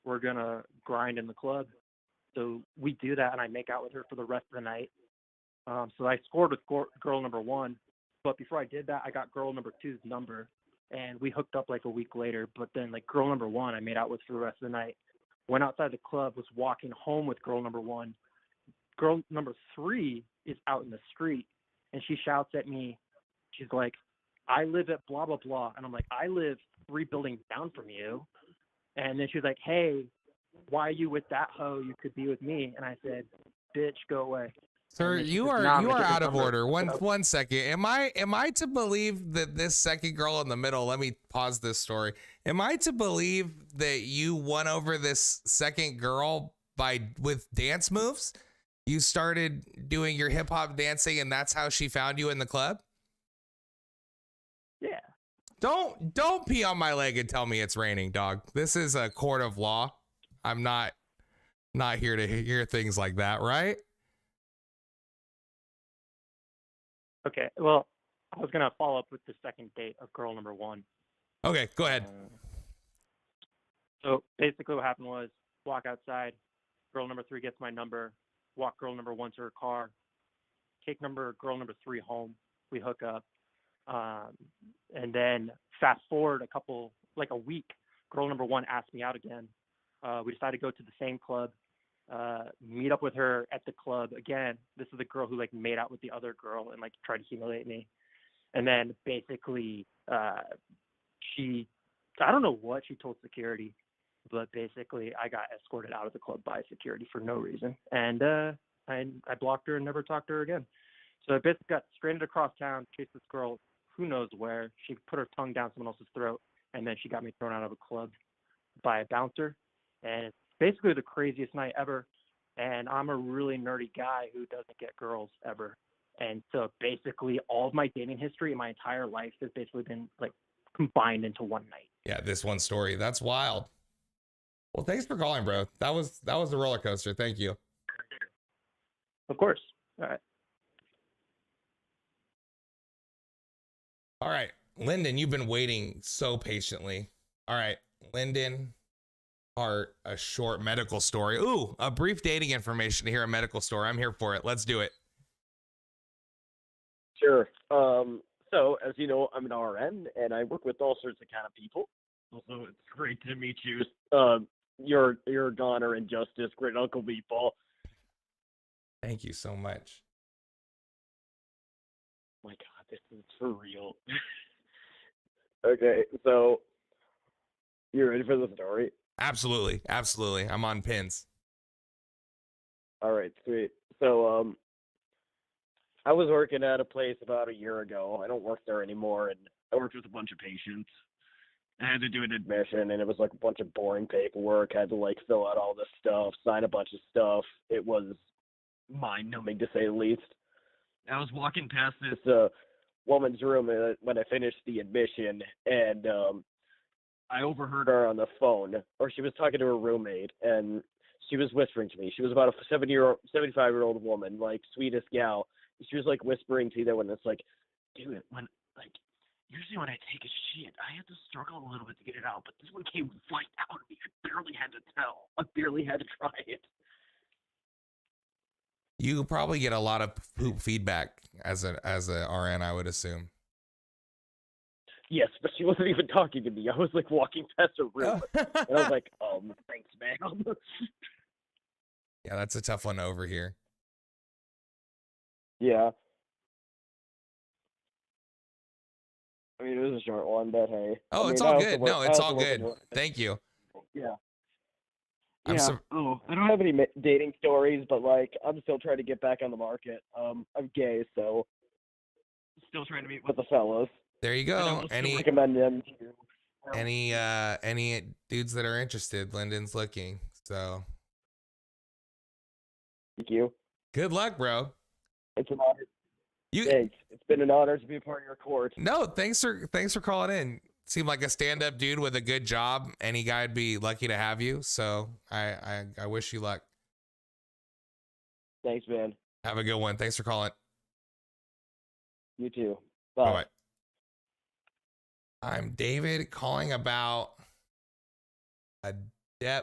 we're going to grind in the club. So we do that, and I make out with her for the rest of the night. So I scored with girl number one. But before I did that, I got girl number two's number, and we hooked up like a week later. But then like girl number one, I made out with for the rest of the night. Went outside the club, was walking home with girl number one. Girl number three is out in the street, and she shouts at me. She's like, I live at blah, blah, blah. And I'm like, I live 3 buildings down from you. And then she's like, hey, why are you with that hoe? You could be with me. And I said, bitch, go away. Sir, you are out of order. One second. Am I to believe that this second girl in the middle? Let me pause this story. Am I to believe that you won over this second girl with dance moves? You started doing your hip hop dancing, and that's how she found you in the club? Yeah. Don't pee on my leg and tell me it's raining, dog. This is a court of law. I'm not here to hear things like that, right? Okay, well, I was going to follow up with the second date of girl number one. Okay, go ahead. So basically what happened was walk outside, girl number three gets my number, walk girl number one to her car, take girl number three home, we hook up, and then fast forward a week, girl number one asked me out again. We decided to go to the same club. Meet up with her at the club again. This is the girl who like made out with the other girl and like tried to humiliate me. And then basically I don't know what she told security, but basically I got escorted out of the club by security for no reason. And I blocked her and never talked to her again. So I basically got stranded across town, chased this girl who knows where. She put her tongue down someone else's throat, and then she got me thrown out of a club by a bouncer. And it's basically the craziest night ever. And I'm a really nerdy guy who doesn't get girls ever. And so basically all of my dating history in my entire life has basically been like combined into one night. Yeah, this one story. That's wild. Well, thanks for calling, bro. That was a roller coaster. Thank you. Of course. All right. All right, Lyndon, you've been waiting so patiently. All right, Lyndon Hart, a short medical story. Ooh, a brief dating information to hear a medical story. I'm here for it. Let's do it. Sure. So as you know, I'm an RN and I work with all sorts of kind of people. Also, it's great to meet you. Your Donner and Justice, great Uncle Meatball. Thank you so much. My God, this is for real. Okay, so you ready for the story? Absolutely, absolutely. I'm on pins. All right, sweet. So I was working at a place about a year ago. I don't work there anymore, and I worked with a bunch of patients. I had to do an admission, and it was like a bunch of boring paperwork. I had to like fill out all this stuff, sign a bunch of stuff. It was mind-numbing to say the least. I was walking past this woman's room when I finished the admission, and I overheard her on the phone, or she was talking to her roommate, and she was whispering to me. She was about a 75-year-old woman, like sweetest gal. She was like whispering to them when it's like, dude, usually when I take a shit, I have to struggle a little bit to get it out, but this one came right out of me. I barely had to tell. I barely had to try it. You probably get a lot of poop feedback as a RN, I would assume. Yes, but she wasn't even talking to me. I was like walking past her room, and I was like, thanks, ma'am. Yeah, that's a tough one to overhear. Yeah. I mean, it was a short one, but hey. Oh, it's all good. No, it's all good. Thank you. Yeah. I don't have any dating stories, but like, I'm still trying to get back on the market. I'm gay, so still trying to meet with the fellas. There you go. Any recommend them to you. Any dudes that are interested, Lyndon's looking. So Thank you. good luck, bro. It's an honor. Thanks. It's been an honor to be a part of your court. No, thanks for calling in. Seemed like a stand-up dude with a good job. Any guy'd be lucky to have you. So I wish you luck. Thanks, man. Have a good one. Thanks for calling. You too. Bye. Bye. I'm David calling about a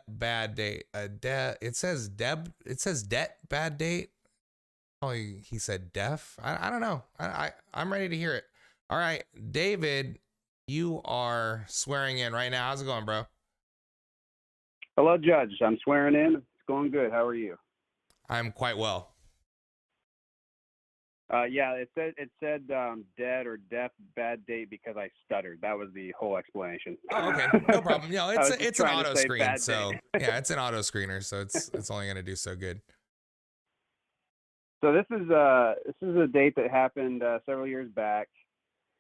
bad date. It says debt bad date. Probably he said deaf. I don't know. I'm ready to hear it. All right, David, you are swearing in right now. How's it going, bro? Hello, Judge. I'm swearing in. It's going good. How are you? I'm quite well. Yeah, it said dead or deaf bad date because I stuttered. That was the whole explanation. Oh, okay, no problem. No, it's an trying to auto say screen, bad so date. yeah, it's an auto screener, so it's only gonna do so good. So this is a date that happened several years back.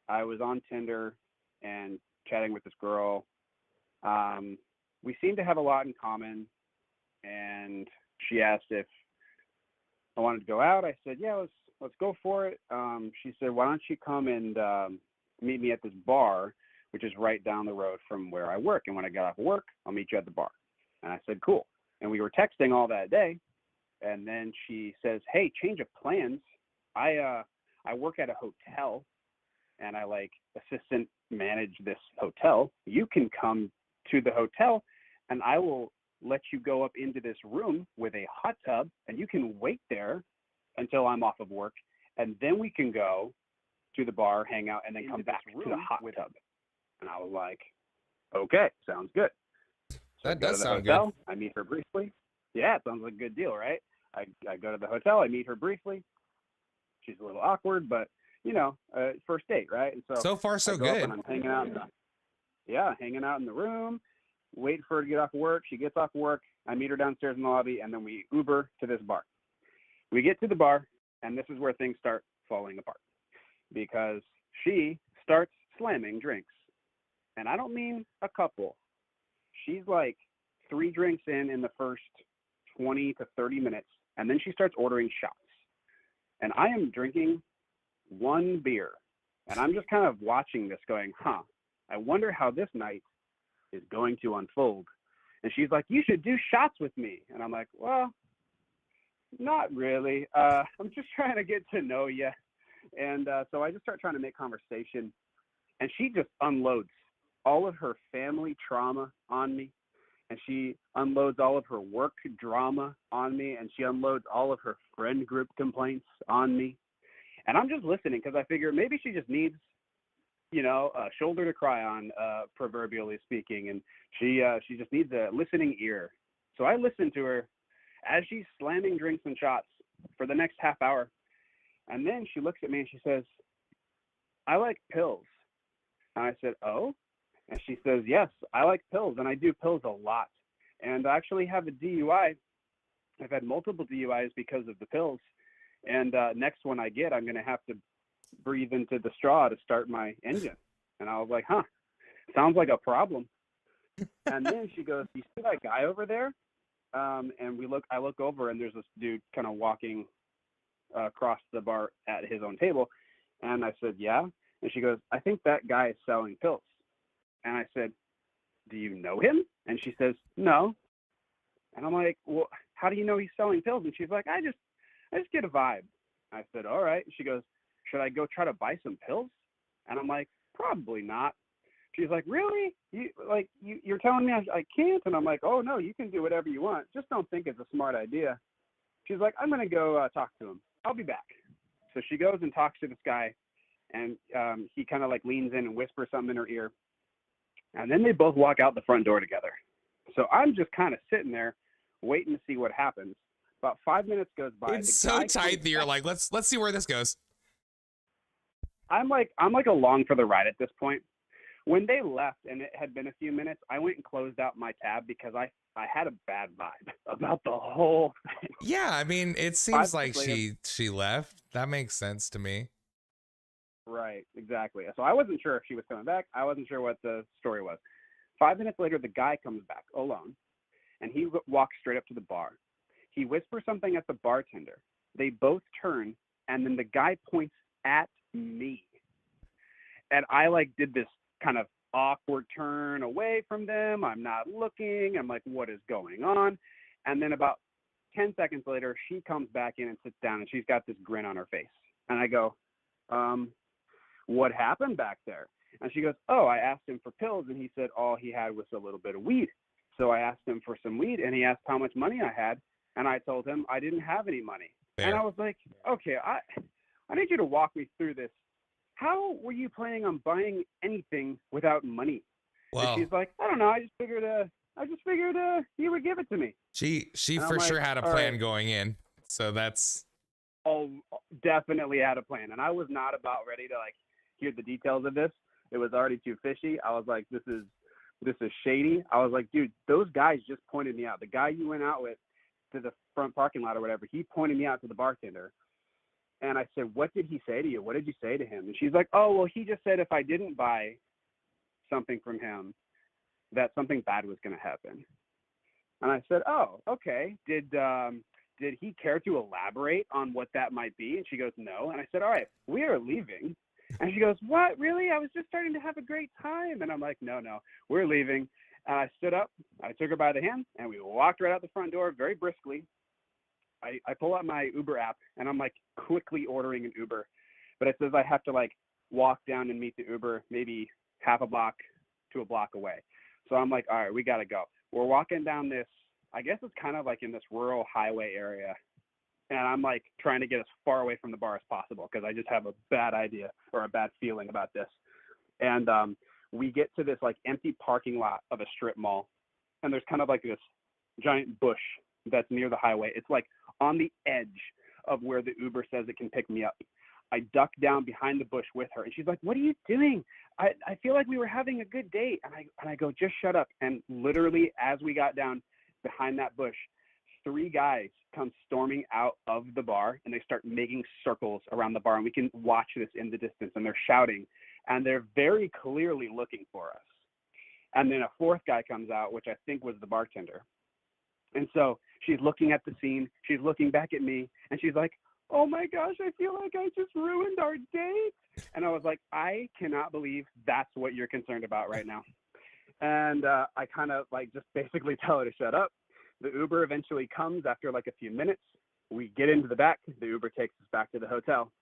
I was on Tinder and chatting with this girl. We seemed to have a lot in common, and she asked if I wanted to go out. I said, yeah, let's go for it. She said, why don't you come and meet me at this bar, which is right down the road from where I work. And when I get off of work, I'll meet you at the bar. And I said, cool. And we were texting all that day. And then she says, hey, change of plans. I work at a hotel, and I like assistant manage this hotel. You can come to the hotel, and I will let you go up into this room with a hot tub, and you can wait there until I'm off of work, and then we can go to the bar, hang out, and then come back to the hot tub. And I was like, okay, sounds good. So That does sound hotel, good. I meet her briefly. Yeah, it sounds like a good deal, right? I go to the hotel, I meet her briefly. She's a little awkward, but first date, right? And So far, so I go up good. and I'm hanging out. Hanging out in the room, wait for her to get off work. She gets off work. I meet her downstairs in the lobby, and then we Uber to this bar. We get to the bar, and this is where things start falling apart because she starts slamming drinks. And I don't mean a couple. She's like 3 drinks in the first 20 to 30 minutes, and then she starts ordering shots. And I am drinking 1 beer, and I'm just kind of watching this going, I wonder how this night is going to unfold. And she's like, you should do shots with me. And I'm like, well, not really. I'm just trying to get to know you. And so I just start trying to make conversation. and she just unloads all of her family trauma on me, and she unloads all of her work drama on me, and she unloads all of her friend group complaints on me. And I'm just listening because I figure maybe she just needs, a shoulder to cry on, proverbially speaking, and she just needs a listening ear. So I listen to her as she's slamming drinks and shots for the next half hour. And then she looks at me and she says, "I like pills." And I said, "Oh?" And she says, "Yes, I like pills, and I do pills a lot. And I actually have a DUI. I've had multiple DUIs because of the pills. And next one I get, I'm going to have to breathe into the straw to start my engine." And I was like, "Huh, sounds like a problem." And then she goes, "You see that guy over there?" And I look over, and there's this dude kind of walking across the bar at his own table. And I said, "Yeah." And she goes, "I think that guy is selling pills." And I said, "Do you know him?" And she says, "No." And I'm like, "Well, how do you know he's selling pills?" And she's like, I just get a vibe." I said, "All right." She goes, "Should I go try to buy some pills?" And I'm like, "Probably not." She's like, "Really? You're telling me I can't?" And I'm like, "Oh no, you can do whatever you want. Just don't think it's a smart idea." She's like, "I'm gonna go talk to him. I'll be back." So she goes and talks to this guy, and he kind of like leans in and whispers something in her ear. And then they both walk out the front door together. So I'm just kind of sitting there waiting to see what happens. About 5 minutes goes by. It's so tight that you're like, let's see where this goes. I'm like along for the ride at this point. When they left and it had been a few minutes, I went and closed out my tab because I had a bad vibe about the whole thing. Yeah, I mean, it 5 seems like minutes later- she left. That makes sense to me. Right, exactly. So I wasn't sure if she was coming back. I wasn't sure what the story was. 5 minutes later, the guy comes back alone, and he walks straight up to the bar. He whispers something at the bartender. They both turn, and then the guy points at me. And I did this kind of awkward turn away from them. I'm not looking. I'm like, what is going on? And then about 10 seconds later, she comes back in and sits down, and she's got this grin on her face. And I go, "What happened back there?" And she goes, "Oh, I asked him for pills, and he said all he had was a little bit of weed. So I asked him for some weed, and he asked how much money I had, and I told him I didn't have any money." Fair. And I was like, "Okay, I need you to walk me through this. How were you planning on buying anything without money?" Well, And she's like, "I don't know. I just figured you would give it to me." she And I'm for like, sure had a "All plan right." going in. So that's Oh, definitely had a plan, and I was not about ready to hear the details of this. It was already too fishy. I was like, this is shady. I was like, "Dude, those guys just pointed me out. The guy you went out with to the front parking lot or whatever, he pointed me out to the bartender." And I said, "What did he say to you? What did you say to him?" And she's like, "Oh, well, he just said if I didn't buy something from him, that something bad was going to happen." And I said, "Oh, okay. Did he care to elaborate on what that might be?" And she goes, "No." And I said, "All right, we are leaving." And she goes, "What? Really? I was just starting to have a great time." And I'm like, No, we're leaving. And I stood up, I took her by the hand, and we walked right out the front door very briskly. I pull out my Uber app, and I'm quickly ordering an Uber. But it says I have to walk down and meet the Uber maybe half a block to a block away. So I'm like, all right, we got to go. We're walking down this, I guess it's kind of in this rural highway area. And I'm trying to get as far away from the bar as possible because I just have a bad idea or a bad feeling about this. And we get to this empty parking lot of a strip mall. And there's kind of this giant bush that's near the highway. It's on the edge of where the Uber says it can pick me up. I duck down behind the bush with her, and she's like, "What are you doing? I feel like we were having a good date." And I go, "Just shut up." And literally, as we got down behind that bush, 3 guys come storming out of the bar, and they start making circles around the bar, and we can watch this in the distance, and they're shouting, and they're very clearly looking for us. And then a 4th guy comes out, which I think was the bartender. And so she's looking at the scene, she's looking back at me, and she's like, "Oh my gosh, I feel like I just ruined our date." And I was like, I cannot believe that's what you're concerned about right now. And I kind of just basically tell her to shut up. The Uber eventually comes after a few minutes. We get into the back. The Uber takes us back to the hotel.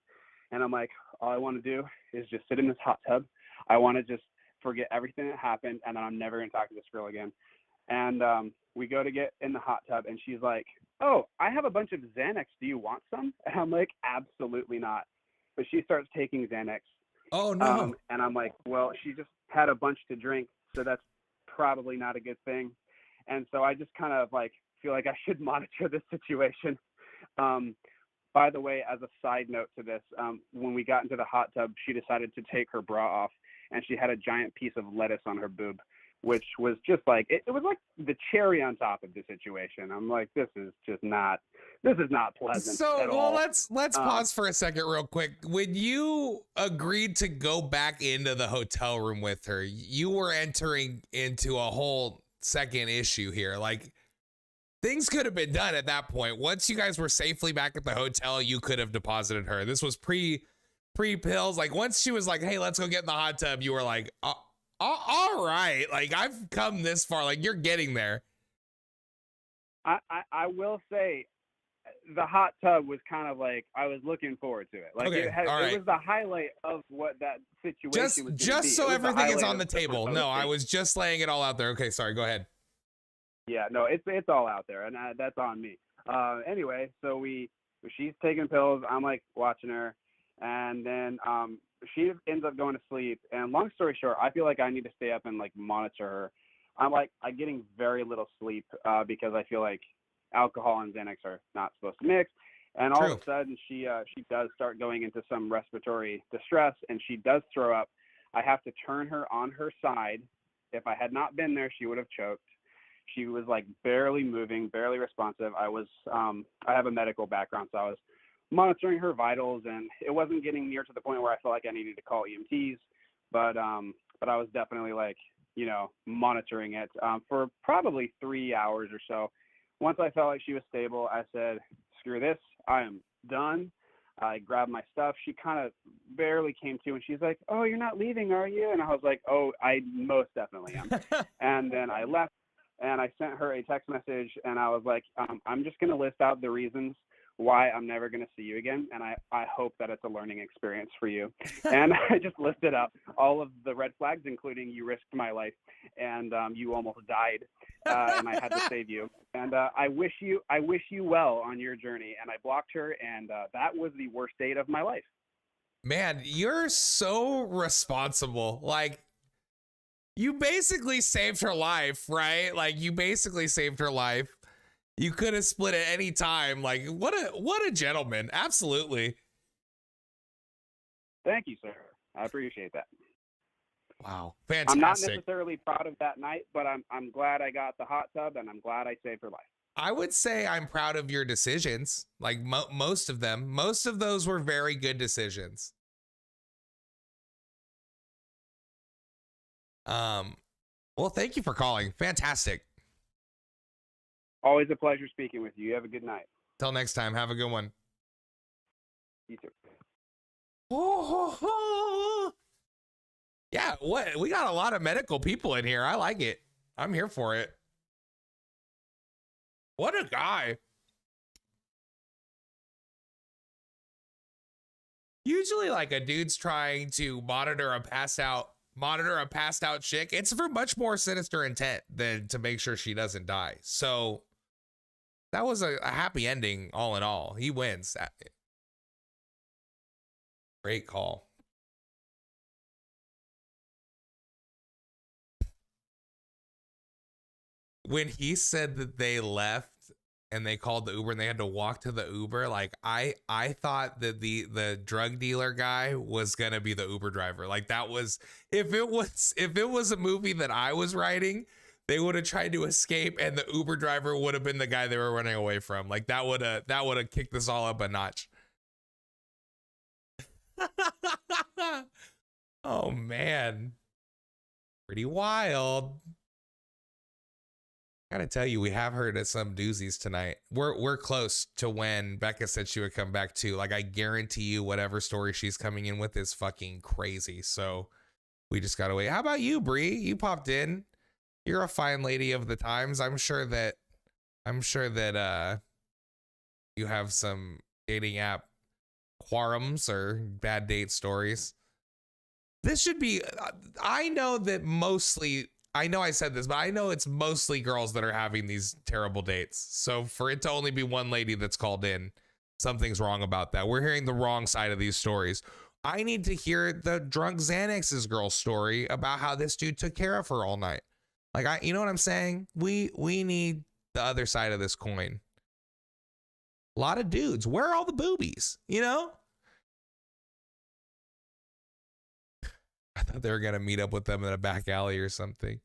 And I'm like, all I want to do is just sit in this hot tub. I want to just forget everything that happened, and then I'm never going to talk to this girl again. And we go to get in the hot tub, and she's like, oh, I have a bunch of Xanax. Do you want some? And I'm like, absolutely not. But she starts taking Xanax. Oh, no. And I'm like, well, she just had a bunch to drink, so that's probably not a good thing. And so I just kind of like feel like I should monitor this situation. By the way, as a side note to this, when we got into the hot tub, she decided to take her bra off, and she had a giant piece of lettuce on her boob, which was just like, it was like the cherry on top of the situation. I'm like, this is not pleasant So, at well, all. let's pause for a second real quick. When you agreed to go back into the hotel room with her, you were entering into a whole second issue here. Like, things could have been done at that point. Once you guys were safely back at the hotel, you could have deposited her. This was pre pills. Like, once she was like, hey, let's go get in the hot tub, you were like, all right, like, I've come this far, like, you're getting there. I will say the hot tub was kind of like, I was looking forward to it. Like, Okay, it was the highlight of what that situation was going to be. Just so everything is on the highlight of table. No, I was just laying it all out there. Okay, sorry, go ahead. Yeah, no, it's all out there, and that's on me. Anyway, so she's taking pills. I'm like watching her, and then she ends up going to sleep. And long story short, I feel like I need to stay up and like monitor her. I'm getting very little sleep because I feel like alcohol and Xanax are not supposed to mix. And all of a sudden, she does start going into some respiratory distress, and she does throw up. I have to turn her on her side. If I had not been there, she would have choked. She was like barely moving, barely responsive. I have a medical background, so I was monitoring her vitals, and it wasn't getting near to the point where I felt like I needed to call EMTs, but I was definitely like, monitoring it for probably 3 hours or so. Once I felt like she was stable, I said, screw this, I am done. I grabbed my stuff. She kind of barely came to, and she's like, oh, you're not leaving, are you? And I was like, oh, I most definitely am. And then I left, and I sent her a text message, and I was like, I'm just going to list out the reasons why I'm never going to see you again, and I hope that it's a learning experience for you. And I just listed out all of the red flags, including you risked my life, and you almost died, and I had to save you. And I wish you well on your journey. And I blocked her, and that was the worst date of my life. Man, you're so responsible. Like, you basically saved her life, right? Like, you basically saved her life. You could have split at any time. Like, what a gentleman. Absolutely. Thank you, sir. I appreciate that. Wow. Fantastic. I'm not necessarily proud of that night, but I'm glad I got the hot tub, and I'm glad I saved her life. I would say I'm proud of your decisions. Like, most of them. Most of those were very good decisions. Well, thank you for calling. Fantastic. Always a pleasure speaking with you. You have a good night. Till next time. Have a good one. You too. Yeah, we got a lot of medical people in here. I like it. I'm here for it. What a guy. Usually, like, a dude's trying to monitor a passed out chick. It's for much more sinister intent than to make sure she doesn't die. So that was a happy ending all in all. He wins. Great call. When he said that they left and they called the Uber and they had to walk to the Uber, like, I thought that the drug dealer guy was gonna be the Uber driver. Like, that was, if it was a movie that I was writing, they would have tried to escape and the Uber driver would have been the guy they were running away from. Like, that would have kicked this all up a notch. Oh man, pretty wild. Gotta tell you, we have heard of some doozies tonight. We're close to when Becca said she would come back too. Like, I guarantee you, whatever story she's coming in with is fucking crazy. So we just gotta wait. How about you, Bree? You popped in. You're a fine lady of the times. I'm sure that you have some dating app quarrums or bad date stories. This should be, I know that mostly, I know I said this, but I know it's mostly girls that are having these terrible dates. So for it to only be one lady that's called in, something's wrong about that. We're hearing the wrong side of these stories. I need to hear the drunk Xanax's girl story about how this dude took care of her all night. Like, you know what I'm saying? We need the other side of this coin. A lot of dudes. Where are all the boobies? You know? I thought they were going to meet up with them in a back alley or something.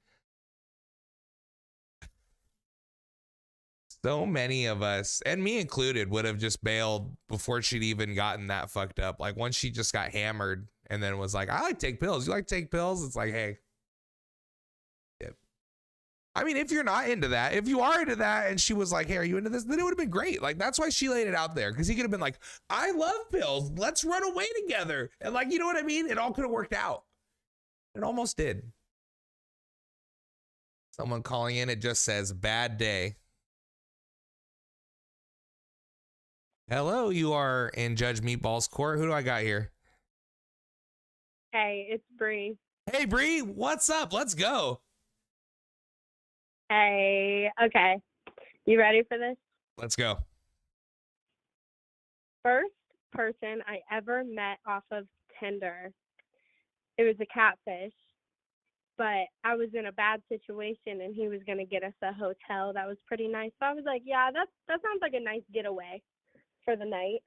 So many of us, and me included, would have just bailed before she'd even gotten that fucked up. Like once she just got hammered and then was like, I like to take pills. You like to take pills? It's like, hey. I mean, if you're not into that, if you are into that and she was like, hey, are you into this? Then it would have been great. Like, that's why she laid it out there. Because he could have been like, I love pills. Let's run away together. And like, you know what I mean? It all could have worked out. It almost did. Someone calling in, it just says, bad day. Hello, you are in Judge Meatball's court. Who do I got here? Hey, it's Bree. Hey, Bree, what's up? Let's go. Hey, okay. You ready for this? Let's go. First person I ever met off of Tinder. It was a catfish, but I was in a bad situation and he was going to get us a hotel that was pretty nice. So I was like, yeah, that sounds like a nice getaway for the night.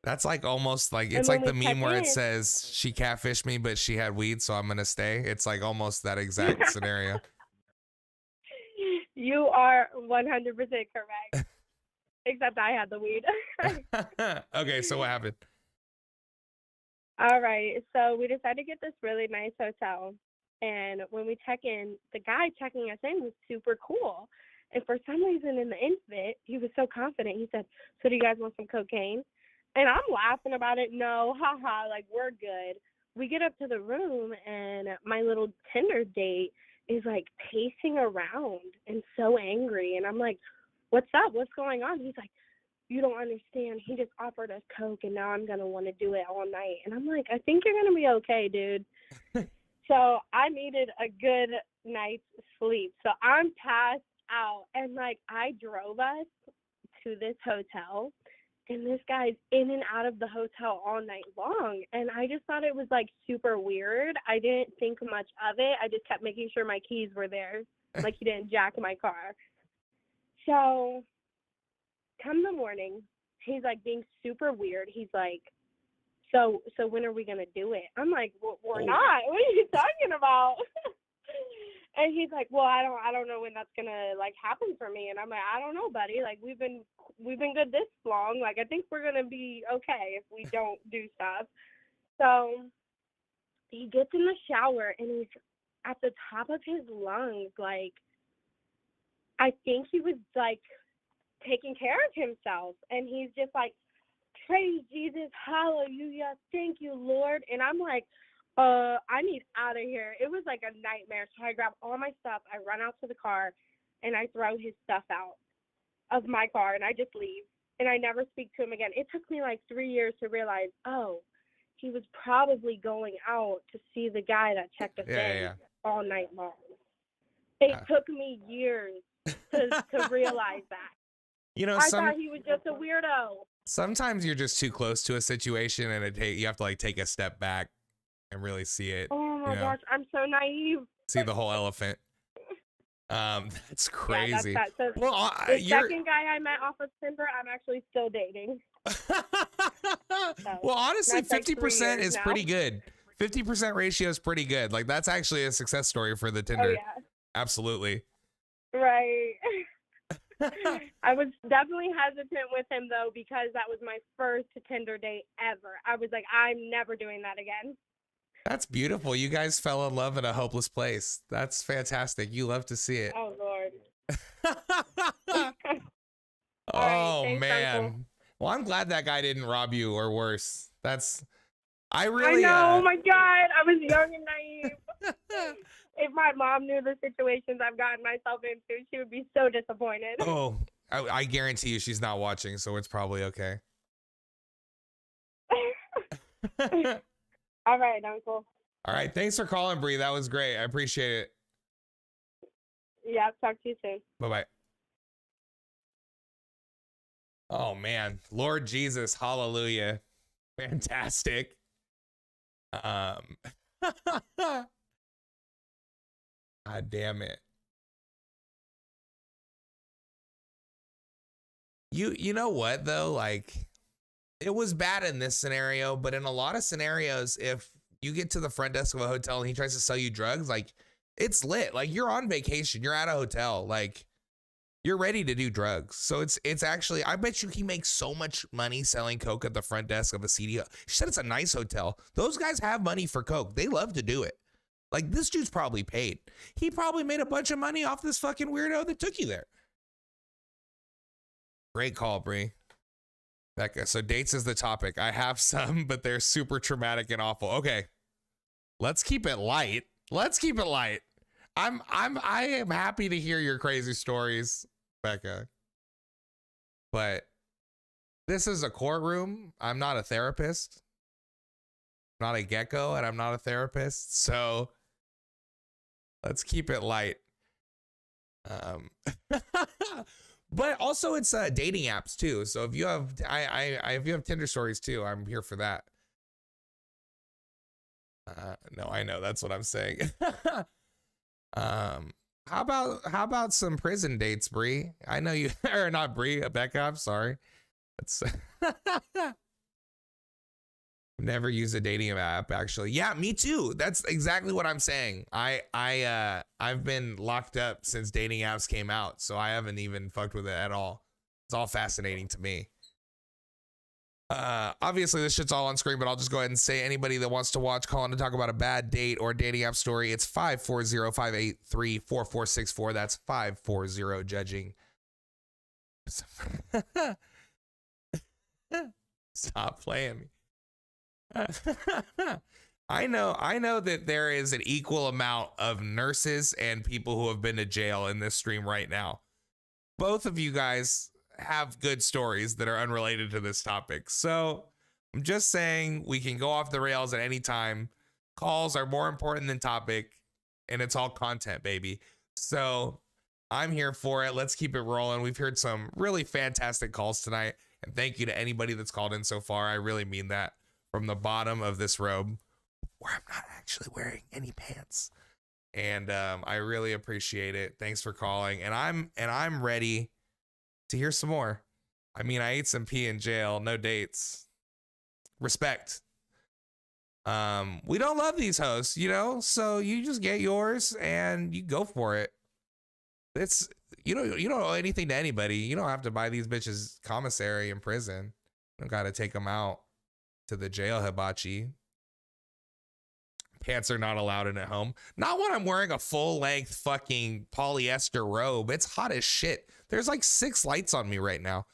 That's like almost like, it's like the meme where it says she catfished me, but she had weed, so I'm going to stay. It's like almost that exact scenario. You are 100% correct. Except I had the weed. Okay, so what happened? All right. So we decided to get this really nice hotel. And when we check in, the guy checking us in was super cool. And for some reason in the instant, he was so confident. He said, so do you guys want some cocaine? And I'm laughing about it. No, haha, like we're good. We get up to the room and my little Tinder date is like pacing around and so angry. And I'm like, what's up? What's going on? He's like, you don't understand. He just offered us coke and now I'm going to want to do it all night. And I'm like, I think you're going to be okay, dude. So I needed a good night's sleep. So I'm passed out and like I drove us to this hotel and this guy's in and out of the hotel all night long. And I just thought it was like super weird. I didn't think much of it. I just kept making sure my keys were there. Like he didn't jack my car. So come the morning, he's like being super weird. He's like, so when are we going to do it? I'm like, well, we're not. What are you talking about? And he's like, well, I don't know when that's going to like happen for me. And I'm like, I don't know, buddy. Like we've been good this long. Like I think we're going to be okay if we don't do stuff. So he gets in the shower and he's at the top of his lungs. Like, I think he was like taking care of himself. And he's just like, praise Jesus, hallelujah, thank you, Lord. And I'm like, I need out of here. It was like a nightmare. So I grab all my stuff, I run out to the car, and I throw his stuff out of my car, and I just leave. And I never speak to him again. It took me like 3 years to realize, oh, he was probably going out to see the guy that checked us in all night long. It took me years to realize that. You know, I thought he was just a weirdo. Sometimes you're just too close to a situation and you have to like take a step back and really see it. Oh my gosh, I'm so naive. See the whole elephant. That's crazy. Yeah, that's that. So well, the second guy I met off of Tinder, I'm actually still dating. Well, honestly, 50% is now. pretty good. 50% ratio is pretty good. Like that's actually a success story for the Tinder. Oh, yeah. Absolutely. Right. I was definitely hesitant with him though because that was my first Tinder date ever. I was like, I'm never doing that again. That's beautiful. You guys fell in love in a hopeless place. That's fantastic. You love to see it. Oh Lord. Oh right, man. Uncle. Well, I'm glad that guy didn't rob you or worse. I know. Oh my God. I was young and naive. If my mom knew the situations I've gotten myself into, she would be so disappointed. Oh, I guarantee you she's not watching, so it's probably okay. All right, Uncle. All right. Thanks for calling, Bree. That was great. I appreciate it. Yeah, talk to you soon. Bye-bye. Oh, man. Lord Jesus. Hallelujah. Fantastic. God damn it. You know what though? Like, it was bad in this scenario, but in a lot of scenarios, if you get to the front desk of a hotel and he tries to sell you drugs, like, it's lit. Like, you're on vacation, you're at a hotel, like, you're ready to do drugs. So it's actually, I bet you he makes so much money selling coke at the front desk of a CDO. She said it's a nice hotel. Those guys have money for coke. They love to do it. Like, this dude's probably paid. He probably made a bunch of money off this fucking weirdo that took you there. Great call, Bree. Becca, so dates is the topic. I have some, but they're super traumatic and awful. Okay. Let's keep it light. Let's keep it light. I am happy to hear your crazy stories, Becca. But this is a courtroom. I'm not a therapist. I'm not a gecko, and I'm not a therapist. So let's keep it light. But also it's dating apps too. So if you have if you have Tinder stories too, I'm here for that. No, I know, that's what I'm saying. How about some prison dates, Bree? I know you, or not Bree, Becca, I'm sorry. That's never use a dating app, actually. Yeah, me too. That's exactly what I'm saying. I've been locked up since dating apps came out, so I haven't even fucked with it at all. It's all fascinating to me. Obviously this shit's all on screen, but I'll just go ahead and say anybody that wants to watch, call in to talk about a bad date or dating app story, it's 540-583-4464. That's 540 judging. Stop playing me. I know that there is an equal amount of nurses and people who have been to jail in this stream right now. Both of you guys have good stories that are unrelated to this topic. So I'm just saying we can go off the rails at any time. Calls are more important than topic, and it's all content, baby. So I'm here for it. Let's keep it rolling. We've heard some really fantastic calls tonight, and thank you to anybody that's called in so far. I really mean that from the bottom of this robe, where I'm not actually wearing any pants. And I really appreciate it. Thanks for calling. And I'm ready to hear some more. I mean, I ate some pee in jail, no dates. Respect. We don't love these hosts, you know, so you just get yours and you go for it. It's, you don't owe anything to anybody. You don't have to buy these bitches commissary in prison. You don't got to take them out to the jail hibachi. Pants are not allowed in at home. Not when I'm wearing a full length fucking polyester robe. It's hot as shit. There's like 6 lights on me right now.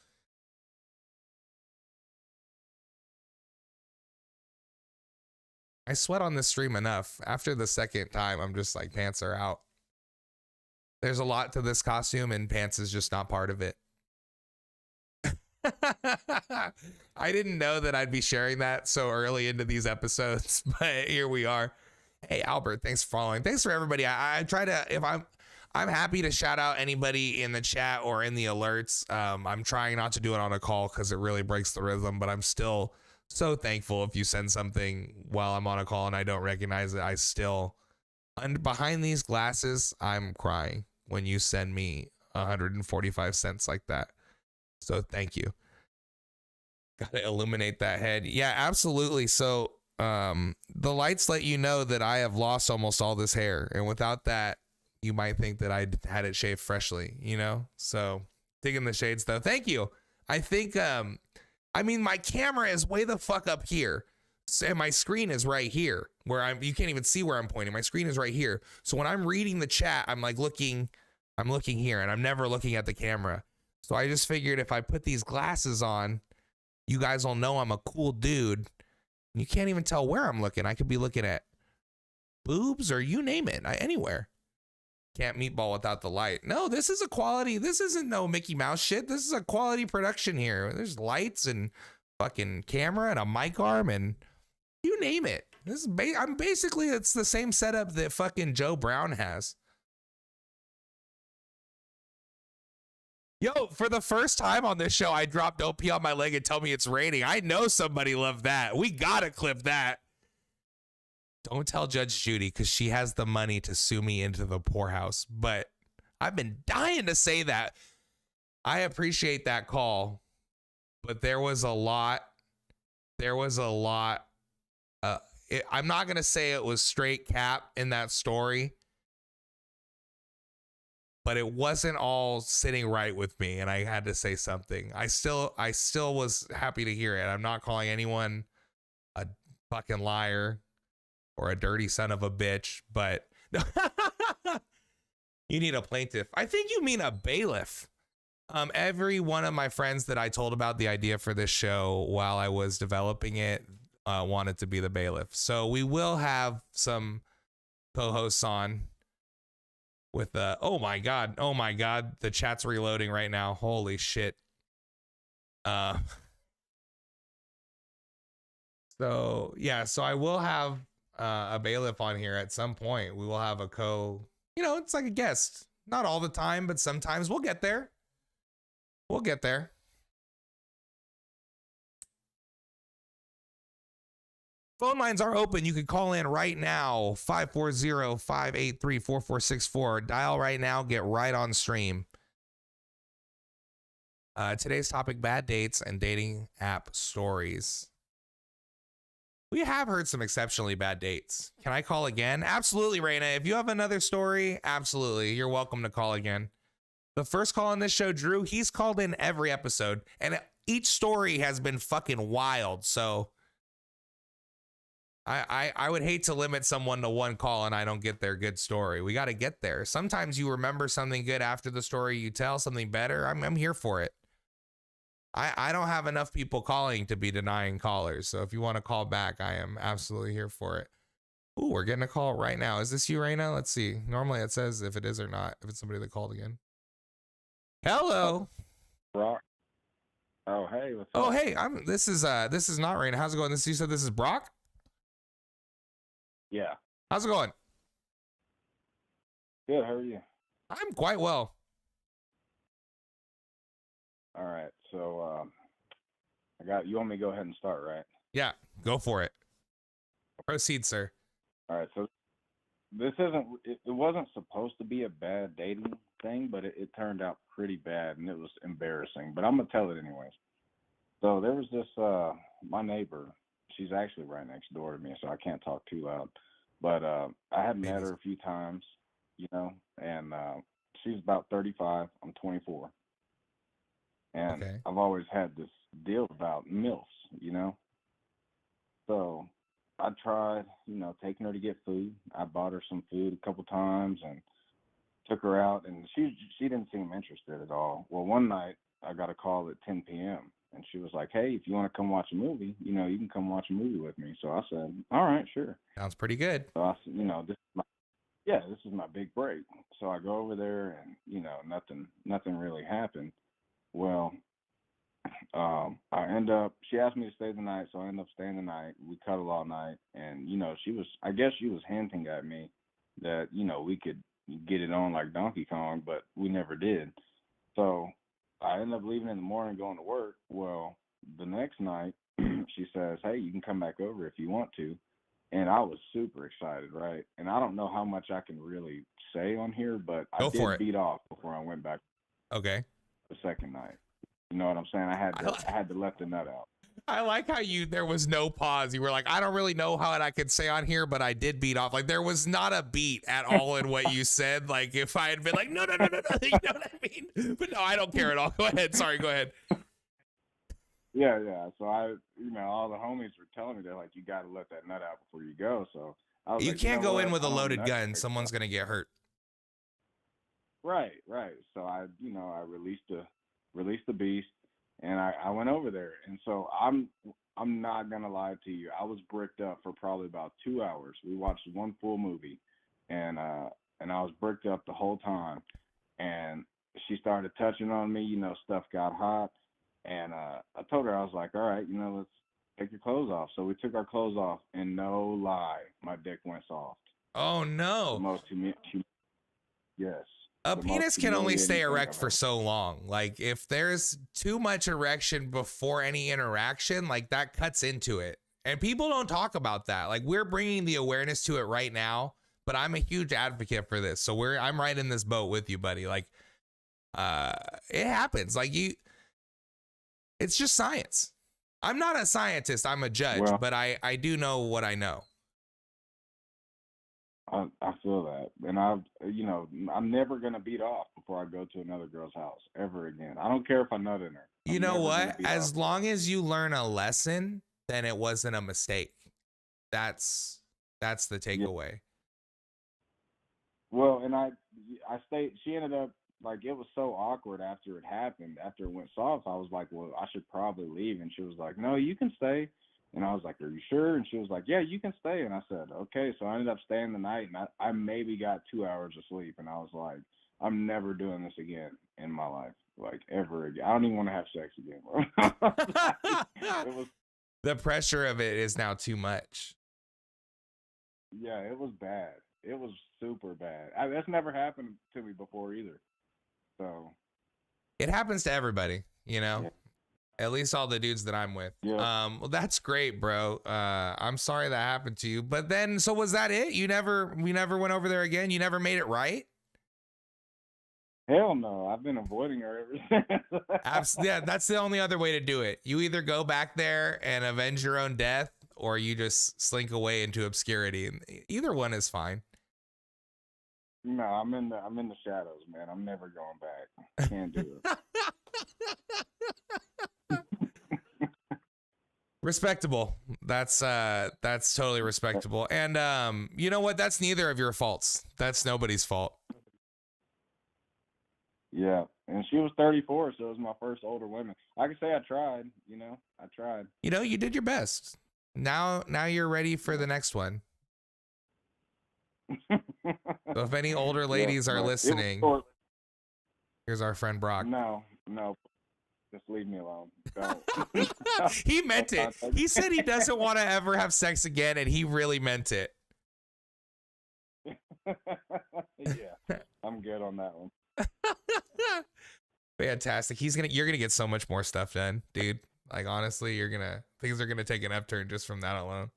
I sweat on this stream enough. After the second time, I'm just like, pants are out. There's a lot to this costume and pants is just not part of it. I didn't know that I'd be sharing that so early into these episodes, but here we are. Hey, Albert, thanks for following. Thanks for everybody. I try to, if I'm happy to shout out anybody in the chat or in the alerts. I'm trying not to do it on a call because it really breaks the rhythm, but I'm still so thankful if you send something while I'm on a call and I don't recognize it. I still, behind these glasses, I'm crying when you send me 145 cents like that. So thank you. Gotta illuminate that head. Yeah, absolutely. So the lights let you know that I have lost almost all this hair, and without that you might think that I had it shaved freshly, you know? So digging the shades though. Thank you. I think I mean, my camera is way the fuck up here, and my screen is right here where you can't even see where I'm pointing. My screen is right here. So when I'm reading the chat, I'm like looking here, and I'm never looking at the camera. So I just figured if I put these glasses on, you guys will know I'm a cool dude. You can't even tell where I'm looking. I could be looking at boobs or you name it, anywhere. Can't meatball without the light. No, this is a quality. This isn't no Mickey Mouse shit. This is a quality production here. There's lights and fucking camera and a mic arm and you name it. I'm basically, it's the same setup that fucking Joe Brown has. Yo, for the first time on this show, I dropped OP on my leg and tell me it's raining. I know somebody loved that. We gotta clip that. Don't tell Judge Judy, because she has the money to sue me into the poorhouse. But I've been dying to say that. I appreciate that call, but there was a lot. I'm not going to say it was straight cap in that story, but it wasn't all sitting right with me, and I had to say something. I still was happy to hear it. I'm not calling anyone a fucking liar or a dirty son of a bitch, but you need a plaintiff. I think you mean a bailiff. Every one of my friends that I told about the idea for this show while I was developing it wanted to be the bailiff. So we will have some co-hosts on with oh my god, the chat's reloading right now. Holy shit. So yeah, so I will have a bailiff on here at some point. We will have a it's like a guest. Not all the time, but sometimes. We'll get there. We'll get there. Phone lines are open. You can call in right now, 540-583-4464. Dial right now, get right on stream. Today's topic, bad dates and dating app stories. We have heard some exceptionally bad dates. Can I call again? Absolutely, Raina. If you have another story, absolutely. You're welcome to call again. The first call on this show, Drew, he's called in every episode, and each story has been fucking wild. So I would hate to limit someone to one call and I don't get their good story. We got to get there. Sometimes you remember something good after the story you tell, something better. I'm here for it. I don't have enough people calling to be denying callers. So if you want to call back, I am absolutely here for it. Ooh, we're getting a call right now. Is this you, Raina? Let's see. Normally it says if it is or not, if it's somebody that called again. Hello. Brock. Oh, hey. What's Oh, up? hey. This is not Raina. How's it going? You said this is Brock? Yeah. How's it going? Good. How are you? I'm quite well. All right. So, you want me to go ahead and start, right? Yeah, go for it. Proceed, sir. All right. So it wasn't supposed to be a bad dating thing, but it turned out pretty bad and it was embarrassing, but I'm going to tell it anyways. So there was this, my neighbor, she's actually right next door to me, so I can't talk too loud, but, I had met her a few times, and, she's about 35. I'm 24. And okay. I've always had this deal about MILFs, So I tried, taking her to get food. I bought her some food a couple times and took her out, and she didn't seem interested at all. Well, one night I got a call at 10 p.m. and she was like, "Hey, if you want to come watch a movie, you can come watch a movie with me." So I said, "All right, sure." Sounds pretty good. So I said, this is my big break. So I go over there, and nothing really happened. Well, she asked me to stay the night, so I ended up staying the night. We cuddled all night, and I guess she was hinting at me that we could get it on like Donkey Kong, but we never did. So I ended up leaving in the morning, going to work. Well, the next night she says, "Hey, you can come back over if you want to," and I was super excited, right? And I don't know how much I can really say on here, but I did beat off before I went back. Okay. The second night. You know what I'm saying? I had to let the nut out. I like how there was no pause. You were like, I don't really know how I could say on here, but I did beat off. Like there was not a beat at all in what you said. Like if I had been like, no, you know what I mean? But no, I don't care at all. Go ahead. Sorry, go ahead. Yeah. So all the homies were telling me, they're like, you got to let that nut out before you go. So I was you like, can't go in with a I'm loaded gun. Someone's going to get hurt. Right. So I released the beast, and I went over there. And so I'm not gonna lie to you, I was bricked up for probably about 2 hours. We watched one full movie, and I was bricked up the whole time. And she started touching on me, stuff got hot, and I told her, I was like, all right, take your clothes off. So we took our clothes off, and no lie, my dick went soft. Oh The no. most yes. A the most penis can only stay humiliating thing erect I've for ever- so long. Like if there's too much erection before any interaction, like that cuts into it. And people don't talk about that. Like we're bringing the awareness to it right now, but I'm a huge advocate for this. So I'm right in this boat with you, buddy. Like it happens. Like it's just science. I'm not a scientist, I'm a judge, Well- but I do know what I know. I feel that, and I'm never gonna beat off before I go to another girl's house ever again. I don't care if I nut in her. You I'm know never gonna what? beat As off. long as you learn a lesson, then it wasn't a mistake. That's the takeaway. Well, and I stayed. She ended up like, it was so awkward after it happened. After it went soft, I was like, well, I should probably leave, and she was like, no, you can stay. And I was like, are you sure? And she was like, yeah, you can stay. And I said, okay. So I ended up staying the night, and I maybe got 2 hours of sleep. And I was like, I'm never doing this again in my life, like ever again. I don't even want to have sex again. It was, The pressure of it is now too much. yeah, it was bad. It was super bad. That's never happened to me before either. So It happens to everybody, you know. Yeah. At least all the dudes that I'm with. Yeah. Well, that's great, bro. I'm sorry that happened to you. But then, so was that it? We never went over there again. You never made it right. hell no, I've been avoiding her ever since. Yeah, that's the only other way to do it. You either go back there and avenge your own death, or you just slink away into obscurity. And either one is fine. No, I'm in the shadows, man. I'm never going back. Can't do it. Respectable. That's totally respectable. And you know what? That's neither of your faults. That's nobody's fault. Yeah, and she was 34, so it was my first older woman. I can say I tried. I tried. You know, you did your best. Now you're ready for the next one. So if any older ladies are but it was listening, short. here's our friend Brock. No, just leave me alone. Don't. He meant it. He said he doesn't want to ever have sex again, and he really meant it. Yeah, I'm good on that one. Fantastic. You're gonna get so much more stuff done, dude. Like honestly, things are gonna take an upturn just from that alone.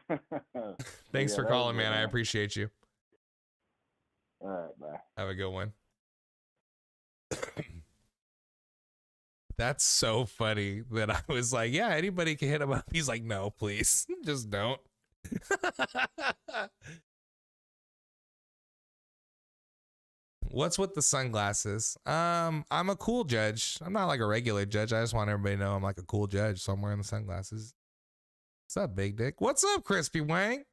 Thanks Yeah, for that was calling, good, man. I appreciate you. All right, bye. Have a good one. That's so funny that I was like, yeah, anybody can hit him up. He's like, no, please, just don't. What's with the sunglasses? I'm a cool judge. I'm not like a regular judge. I just want everybody to know I'm like a cool judge, so I'm wearing the sunglasses. What's up, Big Dick? What's up, Crispy Wang?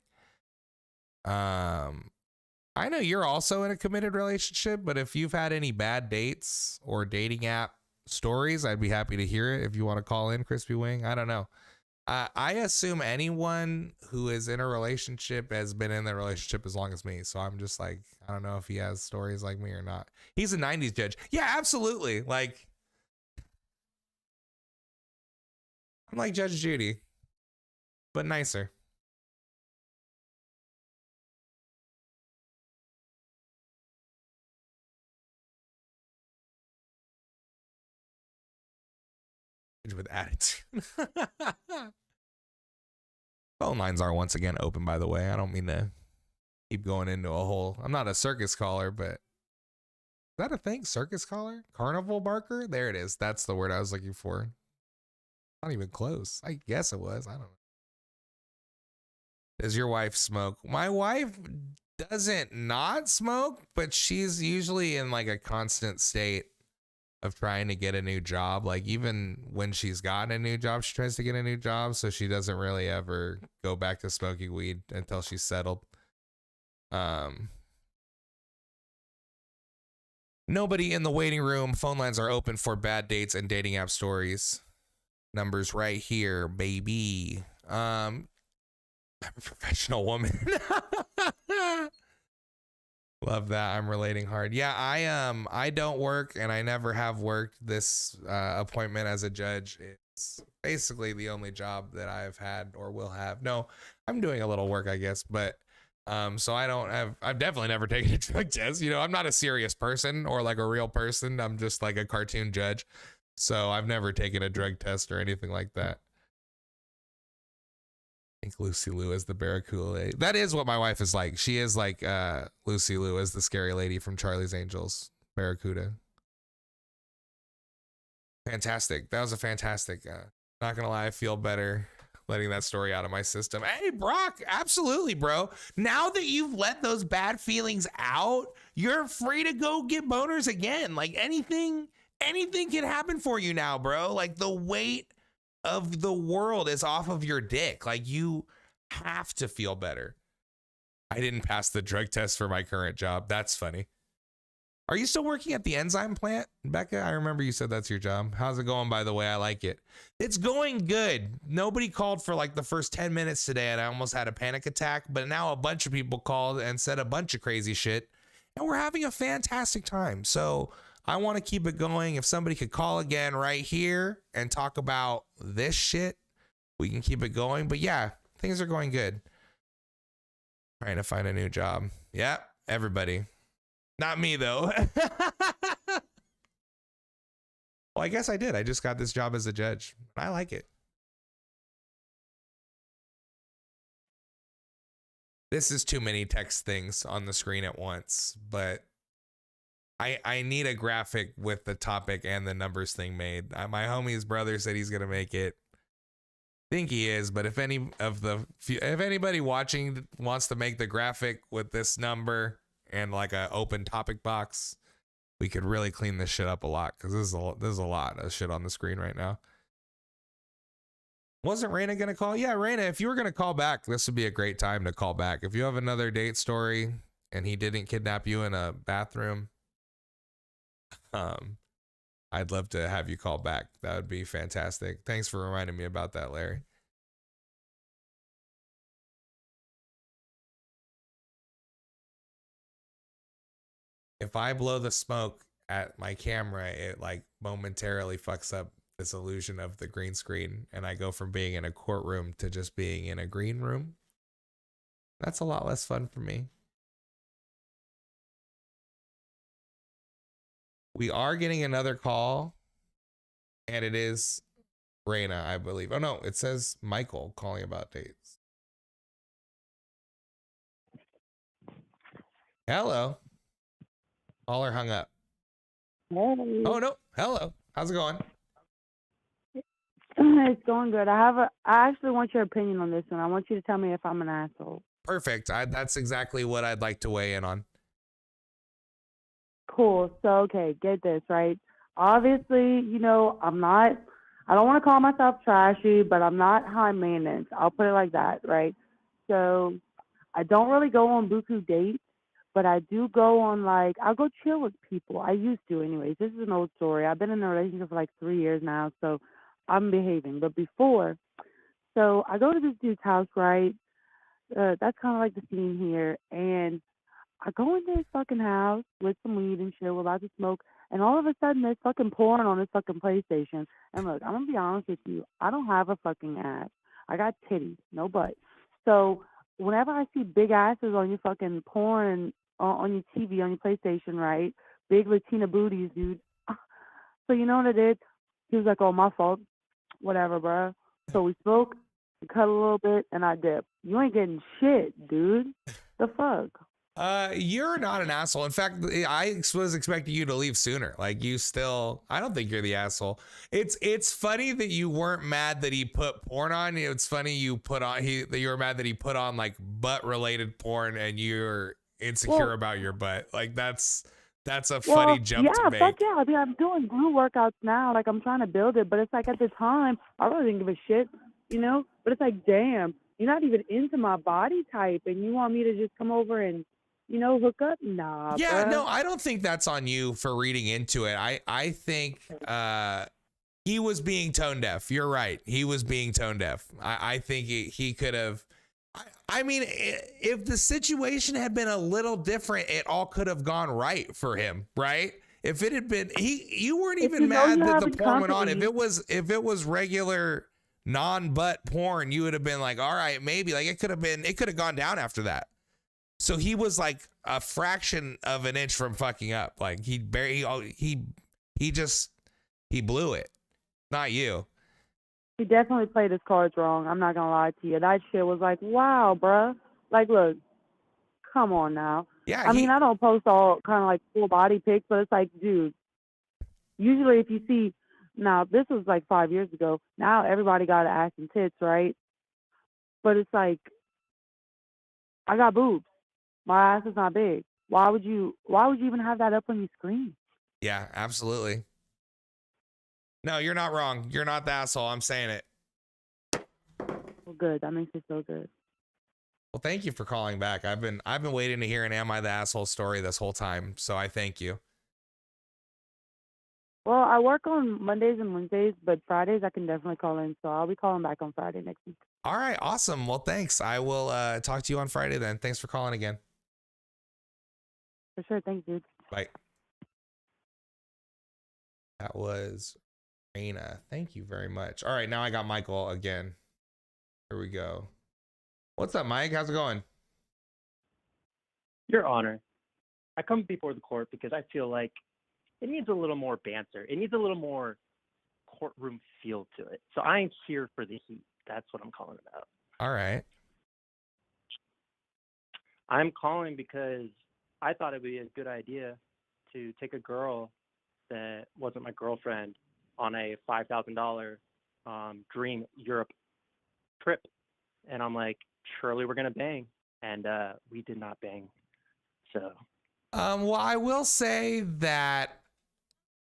I know you're also in a committed relationship, but if you've had any bad dates or dating app stories, I'd be happy to hear it if you want to call in, Crispy Wing. I don't know. I assume anyone who is in a relationship has been in the relationship as long as me. So I'm just like, I don't know if he has stories like me or not. He's a 90s judge. Yeah, absolutely. Like, I'm like Judge Judy, but nicer. With attitude. Phone lines are once again open, by the way. I don't mean to keep going into a whole. I'm not a circus caller, but is that a thing? Circus caller? Carnival barker? There it is. That's the word I was looking for. Not even close. I guess it was. I don't know. Does your wife smoke? My wife doesn't not smoke, but she's usually in like a constant state of trying to get a new job. Like even when she's gotten a new job, she tries to get a new job. So she doesn't really ever go back to smoking weed until she's settled. Nobody in the waiting room. Phone lines are open for bad dates and dating app stories. Numbers right here, baby. I'm a professional woman. Love that. I'm relating hard. Yeah, I don't work and I never have worked. This appointment as a judge is basically the only job that I've had or will have. No, I'm doing a little work, I guess, but so I've definitely never taken a drug test. You know, I'm not a serious person or like a real person. I'm just like a cartoon judge. So I've never taken a drug test or anything like that. I think Lucy Liu is the Barracuda. That is what my wife is like. She is like Lucy Liu is the scary lady from Charlie's Angels, Barracuda. Fantastic. That was a fantastic. Not gonna lie, I feel better letting that story out of my system. Hey, Brock, absolutely, bro. Now that you've let those bad feelings out, you're free to go get boners again. Like anything can happen for you now, bro. Like the weight of the world is off of your dick. Like you have to feel better. I didn't pass the drug test for my current job. That's funny. Are you still working at the enzyme plant, Becca? I remember you said that's your job. How's it going, by the way? I like it. It's going good. Nobody called for like the first 10 minutes today and I almost had a panic attack, but now a bunch of people called and said a bunch of crazy shit and we're having a fantastic time. So I want to keep it going. If somebody could call again right here and talk about this shit, we can keep it going. But yeah, things are going good. Trying to find a new job. Yeah, everybody. Not me, though. Well, I guess I did. I just got this job as a judge. I like it. This is too many text things on the screen at once, but I need a graphic with the topic and the numbers thing made. My homie's brother said he's going to make it. I think he is, but if anybody watching wants to make the graphic with this number and like a open topic box, we could really clean this shit up a lot because there's a lot of shit on the screen right now. Wasn't Raina gonna call? Yeah, Raina, if you were gonna call back, this would be a great time to call back. If you have another date story and he didn't kidnap you in a bathroom, I'd love to have you call back. That would be fantastic. Thanks for reminding me about that, Larry. If I blow the smoke at my camera, it like momentarily fucks up this illusion of the green screen and I go from being in a courtroom to just being in a green room. That's a lot less fun for me. We are getting another call and it is Raina, I believe. Oh no, it says Michael calling about dates. Hello. Caller hung up. Hey. Oh no. Hello. How's it going? It's going good. I actually want your opinion on this one. I want you to tell me if I'm an asshole. Perfect. That's exactly what I'd like to weigh in on. Cool. So, okay, get this, right? Obviously, you know, I don't want to call myself trashy, but I'm not high maintenance. I'll put it like that, right? So, I don't really go on buku dates, but I do go on, like, I'll go chill with people. I used to, anyways. This is an old story. I've been in a relationship for like 3 years now, so I'm behaving. But before, so I go to this dude's house, right? That's kind of like the scene here, and I go into his fucking house with some weed and shit. We're about to smoke. And all of a sudden, there's fucking porn on his fucking PlayStation. And look, I'm going to be honest with you. I don't have a fucking ass. I got titties, no butt. So whenever I see big asses on your fucking porn, on your TV, on your PlayStation, right? Big Latina booties, dude. So you know what I did? He was like, oh, my fault. Whatever, bro. So we spoke, we cut a little bit, and I dipped. You ain't getting shit, dude. The fuck? You're not an asshole. In fact, I was expecting you to leave sooner. Like I don't think you're the asshole. It's funny that you weren't mad that he put porn on. It's funny that you were mad that he put on like butt related porn and you're insecure about your butt. Like that's a funny jump to make. Fuck yeah. I mean, I'm doing glue workouts now. Like I'm trying to build it, but it's like at the time I really didn't give a shit, you know? But it's like, damn, you're not even into my body type and you want me to just come over and, you know, hook up? Nah. Yeah, bruh. no, I don't think that's on you for reading into it. I think he was being tone deaf. You're right. He was being tone deaf. I think he could have I mean, if the situation had been a little different, it all could have gone right for him, right? If it had been, you weren't If even you know mad you're that the having porn went on. company. If it was regular non-butt porn, you would have been like, all right, maybe. Like it could have gone down after that. So he was like a fraction of an inch from fucking up. Like he blew it. Not you. He definitely played his cards wrong. I'm not gonna lie to you. That shit was like, wow, bruh. Like, look, come on now. Yeah, I mean, I don't post all kind of like full body pics, but it's like, dude, usually if you see, now this was like 5 years ago. Now everybody got ass and tits, right? But it's like, I got boobs. My ass is not big. Why would you even have that up on your screen? Yeah, absolutely. No, you're not wrong. You're not the asshole. I'm saying it. Well, good. That makes me feel good. Well, thank you for calling back. I've been waiting to hear an "Am I the Asshole" story this whole time, so I thank you. Well, I work on Mondays and Wednesdays, but Fridays I can definitely call in, so I'll be calling back on Friday next week. All right, awesome. Well, thanks. I will talk to you on Friday then. Thanks for calling again. For sure. Thanks, dude. Bye. That was Raina. Thank you very much. All right, now I got Michael again. Here we go. What's up, Mike? How's it going? Your Honor, I come before the court because I feel like it needs a little more banter. It needs a little more courtroom feel to it. So I am here for the heat. That's what I'm calling about. All right. I'm calling because I thought it would be a good idea to take a girl that wasn't my girlfriend on a $5,000 dream Europe trip. And I'm like, surely we're going to bang. And we did not bang. So. Well, I will say that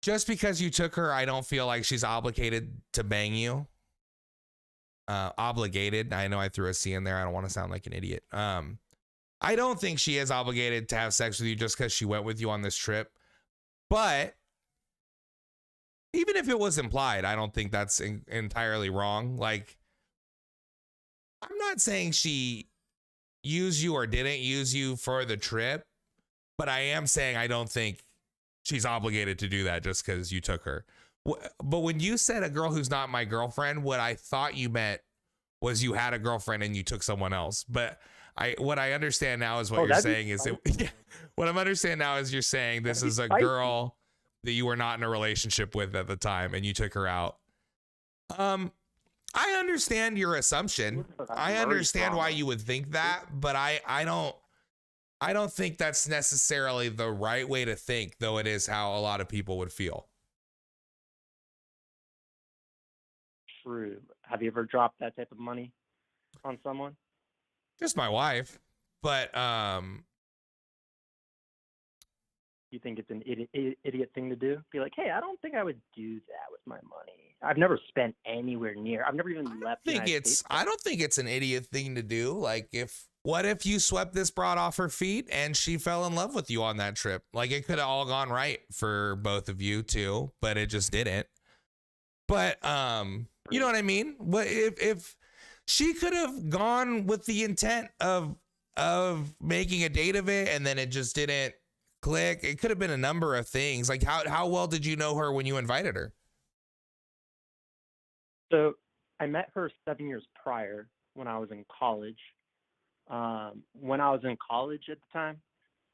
just because you took her, I don't feel like she's obligated to bang you. Obligated. I know I threw a C in there. I don't want to sound like an idiot. I don't think she is obligated to have sex with you just because she went with you on this trip. But even if it was implied, I don't think that's entirely wrong. Like, I'm not saying she used you or didn't use you for the trip, but I am saying I don't think she's obligated to do that just because you took her. But when you said a girl who's not my girlfriend, what I thought you meant was you had a girlfriend and you took someone else. But what I understand now is what you're saying is what I'm understanding now is you're saying this is a girl that you were not in a relationship with at the time and you took her out. I understand your assumption. I understand why you would think that, but I don't think that's necessarily the right way to think, though it is how a lot of people would feel. True. Have you ever dropped that type of money on someone? Just my wife, but You think it's an idiot thing to do? Be like, hey, I don't think I would do that with my money. I've never spent anywhere near. I've never even left. I don't think it's an idiot thing to do. Like, what if you swept this broad off her feet and she fell in love with you on that trip? Like, it could have all gone right for both of you too, but it just didn't. But you know what I mean? What if she could have gone with the intent of making a date of it and then it just didn't click? It could have been a number of things. Like, how well did you know her when you invited her? So I met her 7 years prior when I was in college. When I was in college at the time,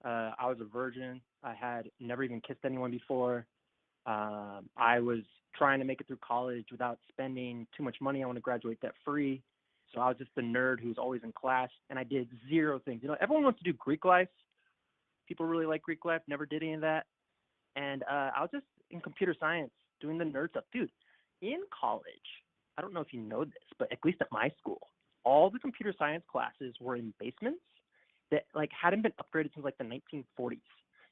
I was a virgin. I had never even kissed anyone before. I was trying to make it through college without spending too much money. I want to graduate debt free. So I was just the nerd who was always in class, and I did zero things. You know, everyone wants to do Greek life. People really like Greek life. Never did any of that. And I was just in computer science doing the nerd stuff. Dude, in college, I don't know if you know this, but at least at my school, all the computer science classes were in basements that like hadn't been upgraded since like the 1940s.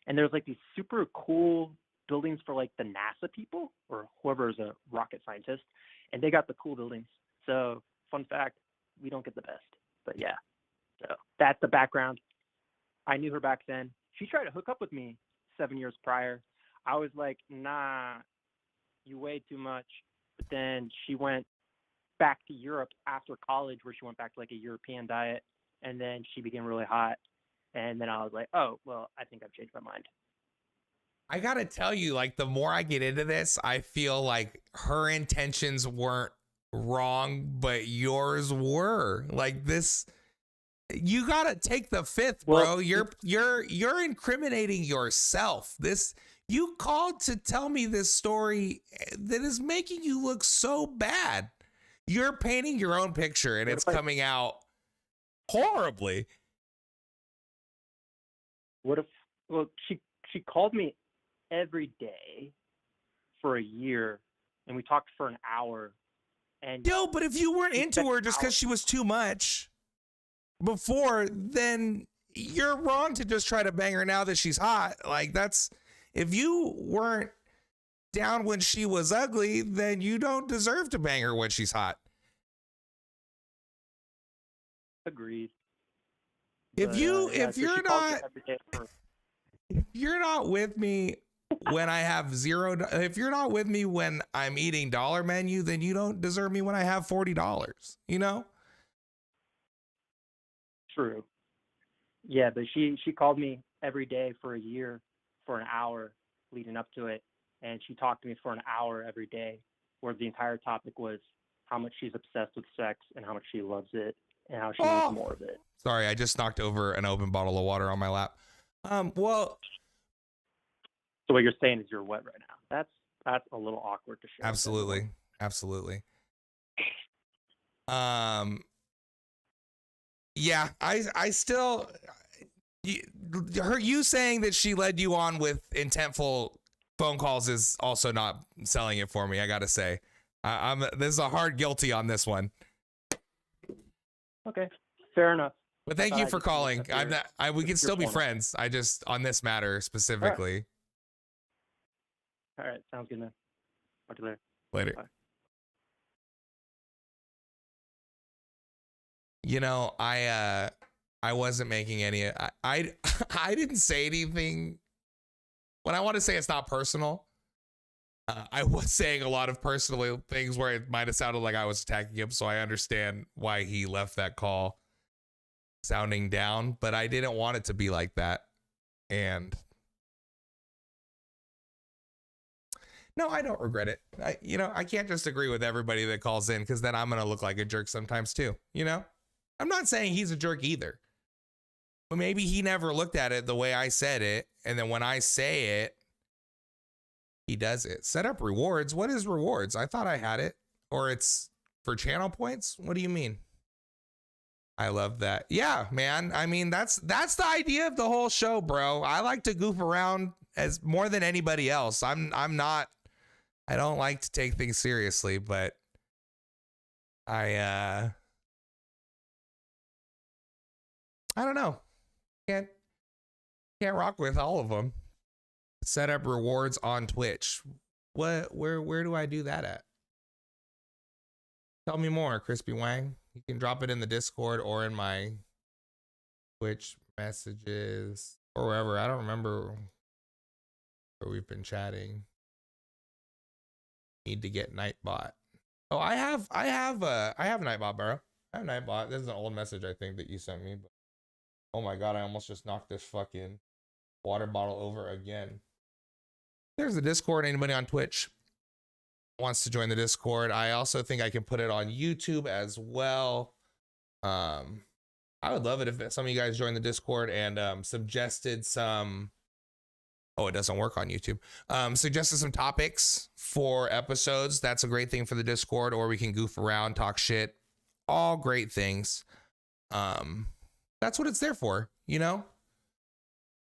And there's like these super cool buildings for like the NASA people or whoever is a rocket scientist, and they got the cool buildings. So fun fact, we don't get the best. But yeah, so that's the background. I knew her back then. She tried to hook up with me 7 years prior. I was like, nah, you weigh too much. But then she went back to Europe after college, where she went back to like a European diet, and then she became really hot. And then I was like, oh, well, I think I've changed my mind. I gotta tell you, like, the more I get into this, I feel like her intentions weren't wrong, but yours were. Like, this, you gotta take the fifth, bro. Well, You're incriminating yourself. This, you called to tell me this story that is making you look so bad. You're painting your own picture, and it's coming out horribly. What if? Well, she called me every day for a year, and we talked for an hour. And Yo, but if you weren't we into spent her just because hours- she was too much before, then you're wrong to just try to bang her now that she's hot. Like, that's, if you weren't down when she was ugly, then you don't deserve to bang her when she's hot. Agreed. If But, you, yeah, if so you're she called me not, every day for if you're not with me when I have if you're not with me when I'm eating dollar menu, then you don't deserve me when I have $40, you know? True. Yeah, but she called me every day for a year for an hour leading up to it, and she talked to me for an hour every day, where the entire topic was how much she's obsessed with sex and how much she loves it and how she needs more of it. Sorry, I just knocked over an open bottle of water on my lap. Well, So what you're saying is you're wet right now. That's a little awkward to share. with absolutely. Absolutely. Yeah, I still, you saying that she led you on with intentful phone calls is also not selling it for me. I gotta say, this is a hard guilty on this one. Okay, fair enough. But thank you for calling. I'm not. We can still be friends. I just, on this matter specifically. All right, sounds good, man. Talk to you later. Later. Bye. You know, I wasn't making any. I I didn't say anything. When I want to say it's not personal, I was saying a lot of personal things where it might have sounded like I was attacking him. So I understand why he left that call sounding down, but I didn't want it to be like that. And no, I don't regret it. I can't just agree with everybody that calls in, because then I'm going to look like a jerk sometimes too. You know, I'm not saying he's a jerk either, but maybe he never looked at it the way I said it. And then when I say it, he does it. Set up rewards. What is rewards? I thought I had it. Or it's for channel points? What do you mean? I love that. Yeah, man. I mean, that's the idea of the whole show, bro. I like to goof around as more than anybody else. I don't like to take things seriously, but I don't know. Can't rock with all of them. Set up rewards on Twitch. Where do I do that at? Tell me more, Crispy Wang. You can drop it in the Discord or in my Twitch messages or wherever. I don't remember where we've been chatting. Need to get Nightbot. Oh, I have Nightbot, bro. I have Nightbot. This is an old message I think that you sent me. But oh my god, I almost just knocked this fucking water bottle over again. There's the Discord. Anybody on Twitch wants to join the Discord. I also think I can put it on YouTube as well. I would love it if some of you guys joined the Discord and suggested some. Oh, it doesn't work on YouTube. Suggested some topics for episodes. That's a great thing for the Discord, or we can goof around, talk shit. All great things. That's what it's there for, you know?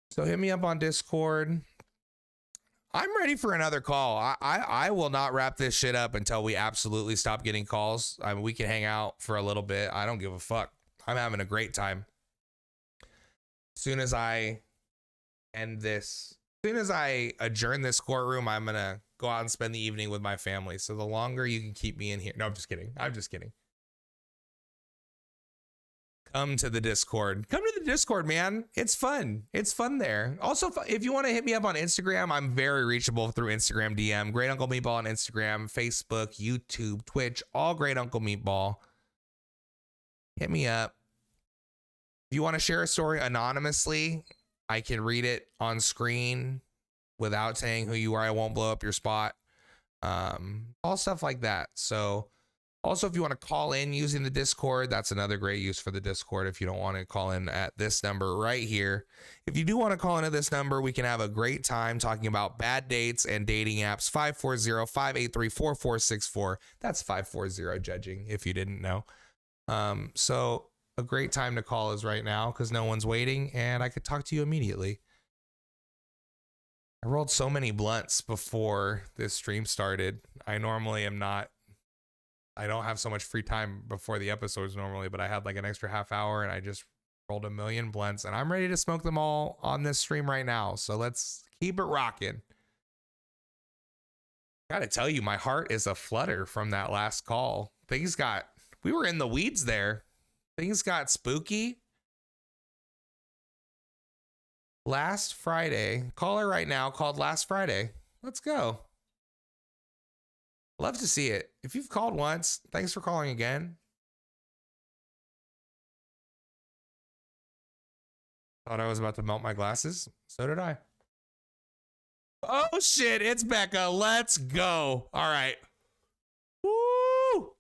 So hit me up on Discord. I'm ready for another call. I will not wrap this shit up until we absolutely stop getting calls. I mean, we can hang out for a little bit. I don't give a fuck. I'm having a great time. As soon as I end this, as soon as I adjourn this courtroom, I'm going to go out and spend the evening with my family. So the longer you can keep me in here. No, I'm just kidding. I'm just kidding. Come to the Discord. Come to the Discord, man. It's fun. It's fun there. Also, if you want to hit me up on Instagram, I'm very reachable through Instagram DM. Great Uncle Meatball on Instagram, Facebook, YouTube, Twitch, all Great Uncle Meatball. Hit me up. If you want to share a story anonymously, I can read it on screen without saying who you are. I won't blow up your spot. All stuff like that. So also, if you want to call in using the Discord, that's another great use for the Discord. If you don't want to call in at this number right here, if you do want to call into this number, we can have a great time talking about bad dates and dating apps. 540-583-4464. That's 540 judging, if you didn't know. So a great time to call is right now because no one's waiting and I could talk to you immediately. I rolled so many blunts before this stream started. I normally am not. I don't have so much free time before the episodes normally, but I had like an extra half hour and I just rolled a million blunts and I'm ready to smoke them all on this stream right now. So let's keep it rocking. Gotta tell you, my heart is a flutter from that last call. We were in the weeds there. Things got spooky. Last Friday, caller right now called last Friday. Let's go. Love to see it. If you've called once, thanks for calling again. Thought I was about to melt my glasses. So did I. Oh shit, it's Becca. Let's go. All right. Woo!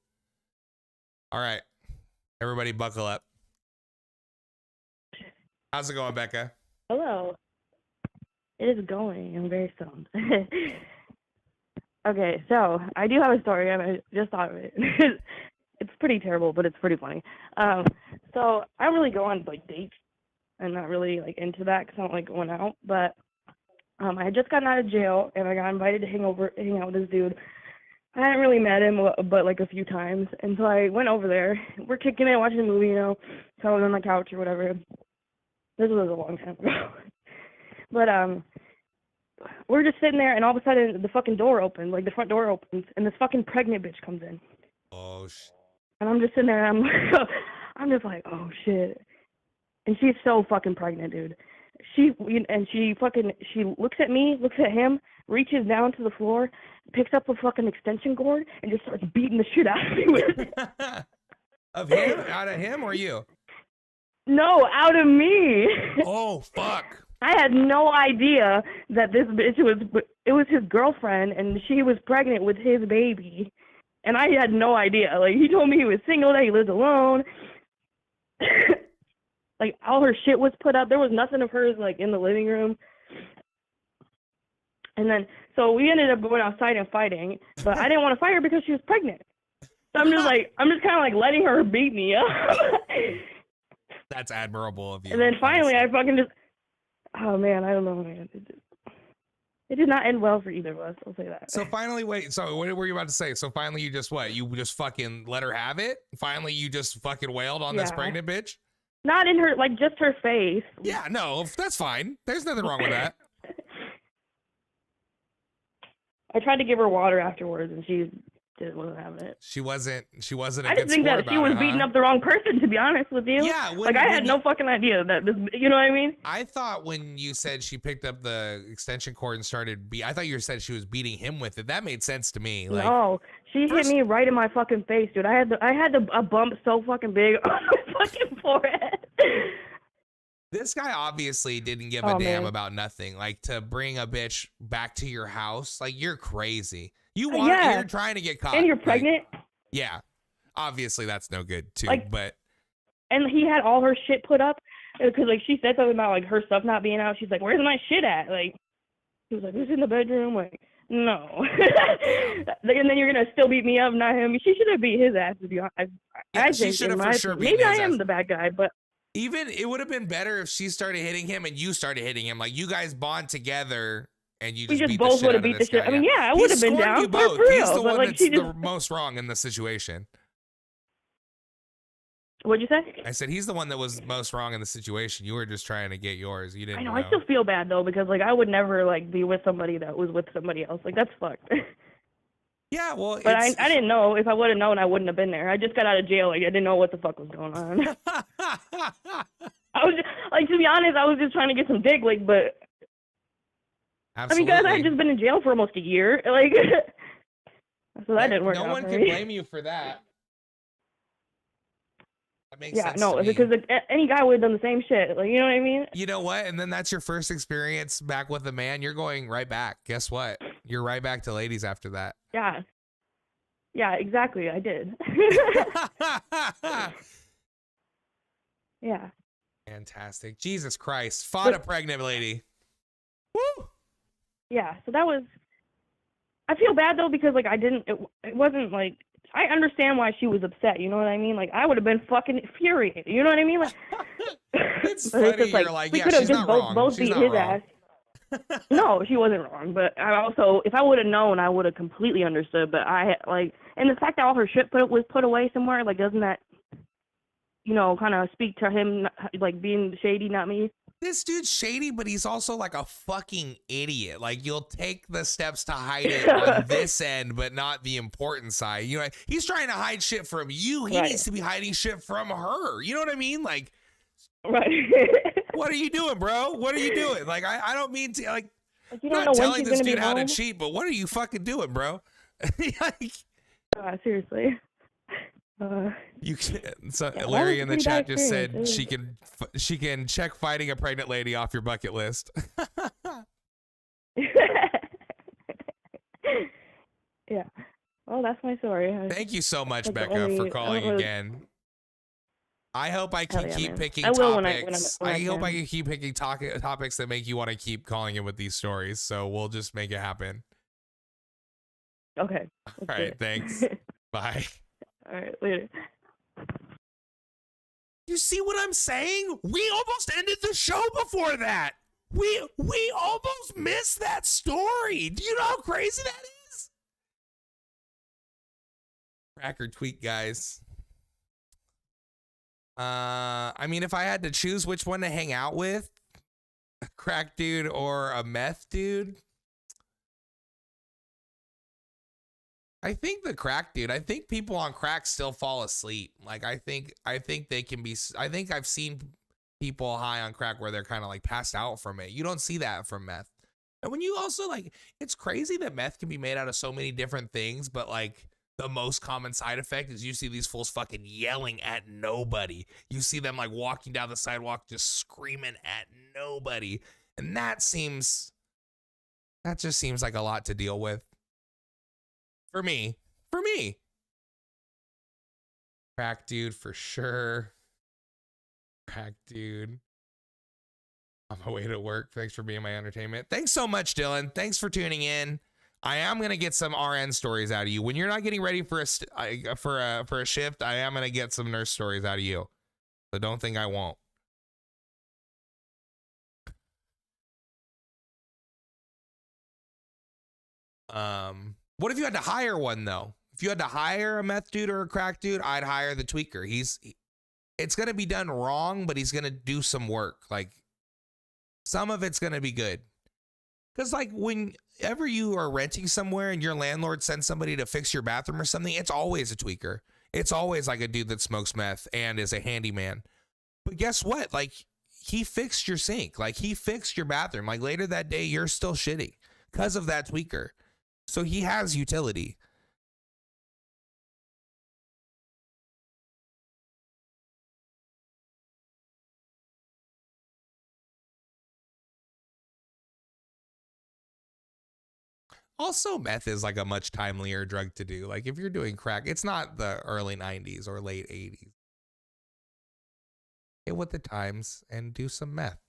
All right. Everybody buckle up. How's it going, Becca? Hello. It is going. I'm very stoned. Okay, so I do have a story, and I just thought of it. It's pretty terrible, but it's pretty funny. So I don't really go on like dates. I'm not really like into that because I don't like going out. But I had just gotten out of jail, and I got invited to hang out with this dude. I hadn't really met him, but like a few times, and so I went over there. We're kicking it, watching a movie, you know. So I was on the couch or whatever. This was a long time ago. But we're just sitting there, and all of a sudden, the fucking door opens, like the front door opens, and this fucking pregnant bitch comes in. Oh shit. And I'm just sitting there, and I'm just like, oh shit. And she's so fucking pregnant, dude. She looks at me, looks at him, reaches down to the floor, picks up a fucking extension cord, and just starts beating the shit out of me with it. Of him? Out of him or you? No, out of me. Oh, fuck. I had no idea that this bitch it was his girlfriend, and she was pregnant with his baby. And I had no idea. Like, he told me he was single, that he lived alone. Like, all her shit was put up. There was nothing of hers, like, in the living room. And then, so we ended up going outside and fighting, but I didn't want to fight her because she was pregnant. So I'm just kind of like letting her beat me up. That's admirable of you. And then finally, I fucking just, oh man, I don't know, man. It did not end well for either of us, I'll say that. So finally, wait, so what were you about to say? So finally you just what? You just fucking let her have it? Finally you just fucking wailed on this pregnant bitch? Not in her, like, just her face. Yeah, no, that's fine. There's nothing wrong with that. I tried to give her water afterwards, and she just wasn't having it. She wasn't a I good just think that sport she was about it, beating huh? up the wrong person, to be honest with you. Yeah, like, I had no fucking idea that this, you know what I mean? I thought when you said she picked up the extension cord and started I thought you said she was beating him with it. That made sense to me. Like, No, she hit me right in my fucking face, dude. I had a bump so fucking big on my fucking forehead. this guy obviously didn't give a damn about nothing. Like, to bring a bitch back to your house, like, you're crazy. You're trying to get caught. And you're pregnant. Like, yeah. Obviously that's no good too, Like, but. And he had all her shit put up because, like, she said something about, like, her stuff not being out. She's like, where's my shit at? Like, he was like, it's in the bedroom. Like, no. And then you're going to still beat me up, not him. She should have beat his ass, to be honest. I she think, should have in for my sure opinion. beaten Maybe his I am ass. the bad guy, but. Even it would have been better if she started hitting him and you started hitting him. Like, you guys bond together and you We just just beat both the would shit have out beat of the this shit. guy. I mean, yeah, I He would have been scorned down you for both. real. He's the But, one like, that's she the just. most wrong in the situation. What'd you say? I said he's the one that was most wrong in the situation. You were just trying to get yours. You didn't I know. know. I still feel bad though because, like, I would never, like, be with somebody that was with somebody else. Like, that's fucked. Yeah, well, But I didn't know. If I would have known, I wouldn't have been there. I just got out of jail. Like, I didn't know what the fuck was going on. I was just, like, to be honest, I was just trying to get some dick, like, but Absolutely. I mean, guys, I had just been in jail for almost a year, like, so that didn't work out No one for can me. blame you for that. That makes Yeah, sense no, to me. because any guy would have done the same shit. Like, you know what I mean? You know what? And then that's your first experience back with a man. You're going right back. Guess what? You're right back to ladies after that. Yeah. Yeah, exactly. I did. Yeah. Fantastic. Jesus Christ. Fought a pregnant lady. Woo! Yeah, so that was. I feel bad though because like I didn't. It wasn't like I understand why she was upset. You know what I mean? Like I would have been fucking infuriated. You know what I mean? Like It's but funny. just You're like, we yeah, could have she's just not both wrong. both She's beat not his wrong. ass. No, she wasn't wrong. But I also, if I would have known, I would have completely understood. But I like, and the fact that all her shit was put away somewhere, like, doesn't that, you know, kind of speak to him like being shady, not me? This dude's shady, but he's also like a fucking idiot. Like you'll take the steps to hide it on this end, but not the important side. You know, he's trying to hide shit from you. He Right. needs to be hiding shit from her. You know what I mean? Like, right. What are you doing, bro? What are you doing? Like, I don't mean to like. Like, you I'm don't not know when telling she's this gonna dude be how to home. cheat, but what are you fucking doing, bro? Like, Seriously. you can. So Yeah, that Larry was a in the pretty bad chat just said experience. she can check fighting a pregnant lady off your bucket list. Yeah. Well, that's my story. Thank you so much, Like the Becca, only- for I calling don't really- again. I hope I Hell can yeah, keep man. picking I will when I- topics. when I hope I can. can keep picking topics that make you want to keep calling in with these stories. So we'll just make it happen. Okay. All right, thanks. Bye. All right, later. You see what I'm saying? We almost ended the show before that. We almost missed that story. Do you know how crazy that is? Cracker tweet, guys. I mean, if I had to choose which one to hang out with, a crack dude or a meth dude, I think the crack dude. I think people on crack still fall asleep. Like I think they can be. I think I've seen people high on crack where they're kind of like passed out from it. You don't see that from meth. And when you also like, it's crazy that meth can be made out of so many different things, but like the most common side effect is you see these fools fucking yelling at nobody. You see them like walking down the sidewalk just screaming at nobody. And that just seems like a lot to deal with. For me. Crack dude for sure. Crack dude. On my way to work. Thanks for being my entertainment. Thanks so much, Dylan. Thanks for tuning in. I am gonna get some RN stories out of you. When you're not getting ready for a shift, I am gonna get some nurse stories out of you. So don't think I won't. What if you had to hire one though? If you had to hire a meth dude or a crack dude, I'd hire the tweaker. It's gonna be done wrong, but he's gonna do some work. Like some of it's gonna be good. Cause like whenever you are renting somewhere and your landlord sends somebody to fix your bathroom or something, it's always a tweaker. It's always like a dude that smokes meth and is a handyman. But guess what? Like he fixed your sink. Like he fixed your bathroom. Like later that day, you're still shitty because of that tweaker. So he has utility. Also, meth is like a much timelier drug to do. Like if you're doing crack, it's not the early 90s or late 80s. Get with the times and do some meth.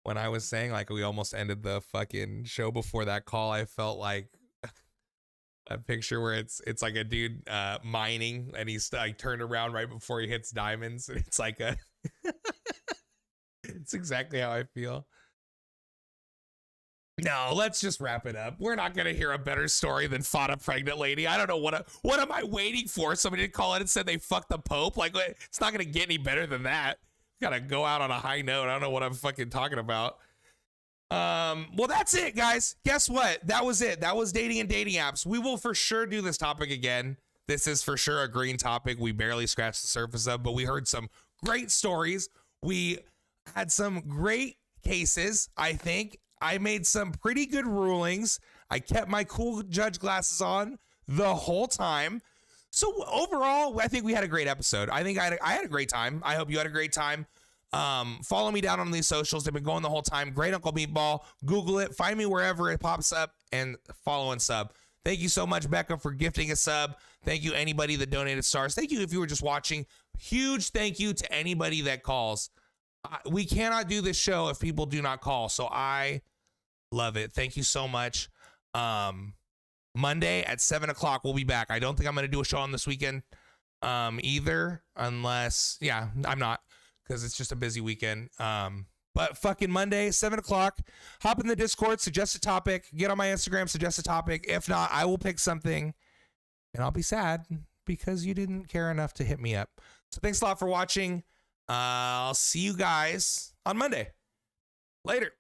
When I was saying like we almost ended the fucking show before that call, I felt like a picture where it's like a dude mining and he's like turned around right before he hits diamonds, and it's like a it's exactly how I feel. No, let's just wrap it up. We're not gonna hear a better story than fought a pregnant lady. I don't know what am I waiting for? Somebody to call in and said they fucked the Pope? Like it's not gonna get any better than that. Gotta go out on a high note. I don't know what I'm fucking talking about. Well, that's it, guys. Guess what? That was it. That was dating and dating apps. We will for sure do this topic again. This is for sure a green topic we barely scratched the surface of, but we heard some great stories. We had some great cases, I think. I made some pretty good rulings. I kept my cool judge glasses on the whole time. So overall, I think we had a great episode. I think I had a great time. I hope you had a great time. Follow me down on these socials. They've been going the whole time. Great Uncle Meatball. Google it. Find me wherever it pops up and follow and sub. Thank you so much, Becca, for gifting a sub. Thank you, anybody that donated stars. Thank you if you were just watching. Huge thank you to anybody that calls. We cannot do this show if people do not call. So I love it. Thank you so much. Monday at 7:00, we'll be back. I don't think I'm going to do a show on this weekend either, unless, yeah, I'm not, because it's just a busy weekend. But fucking Monday, 7:00, hop in the Discord, suggest a topic, get on my Instagram, suggest a topic. If not, I will pick something and I'll be sad because you didn't care enough to hit me up. So thanks a lot for watching. I'll see you guys on Monday. Later.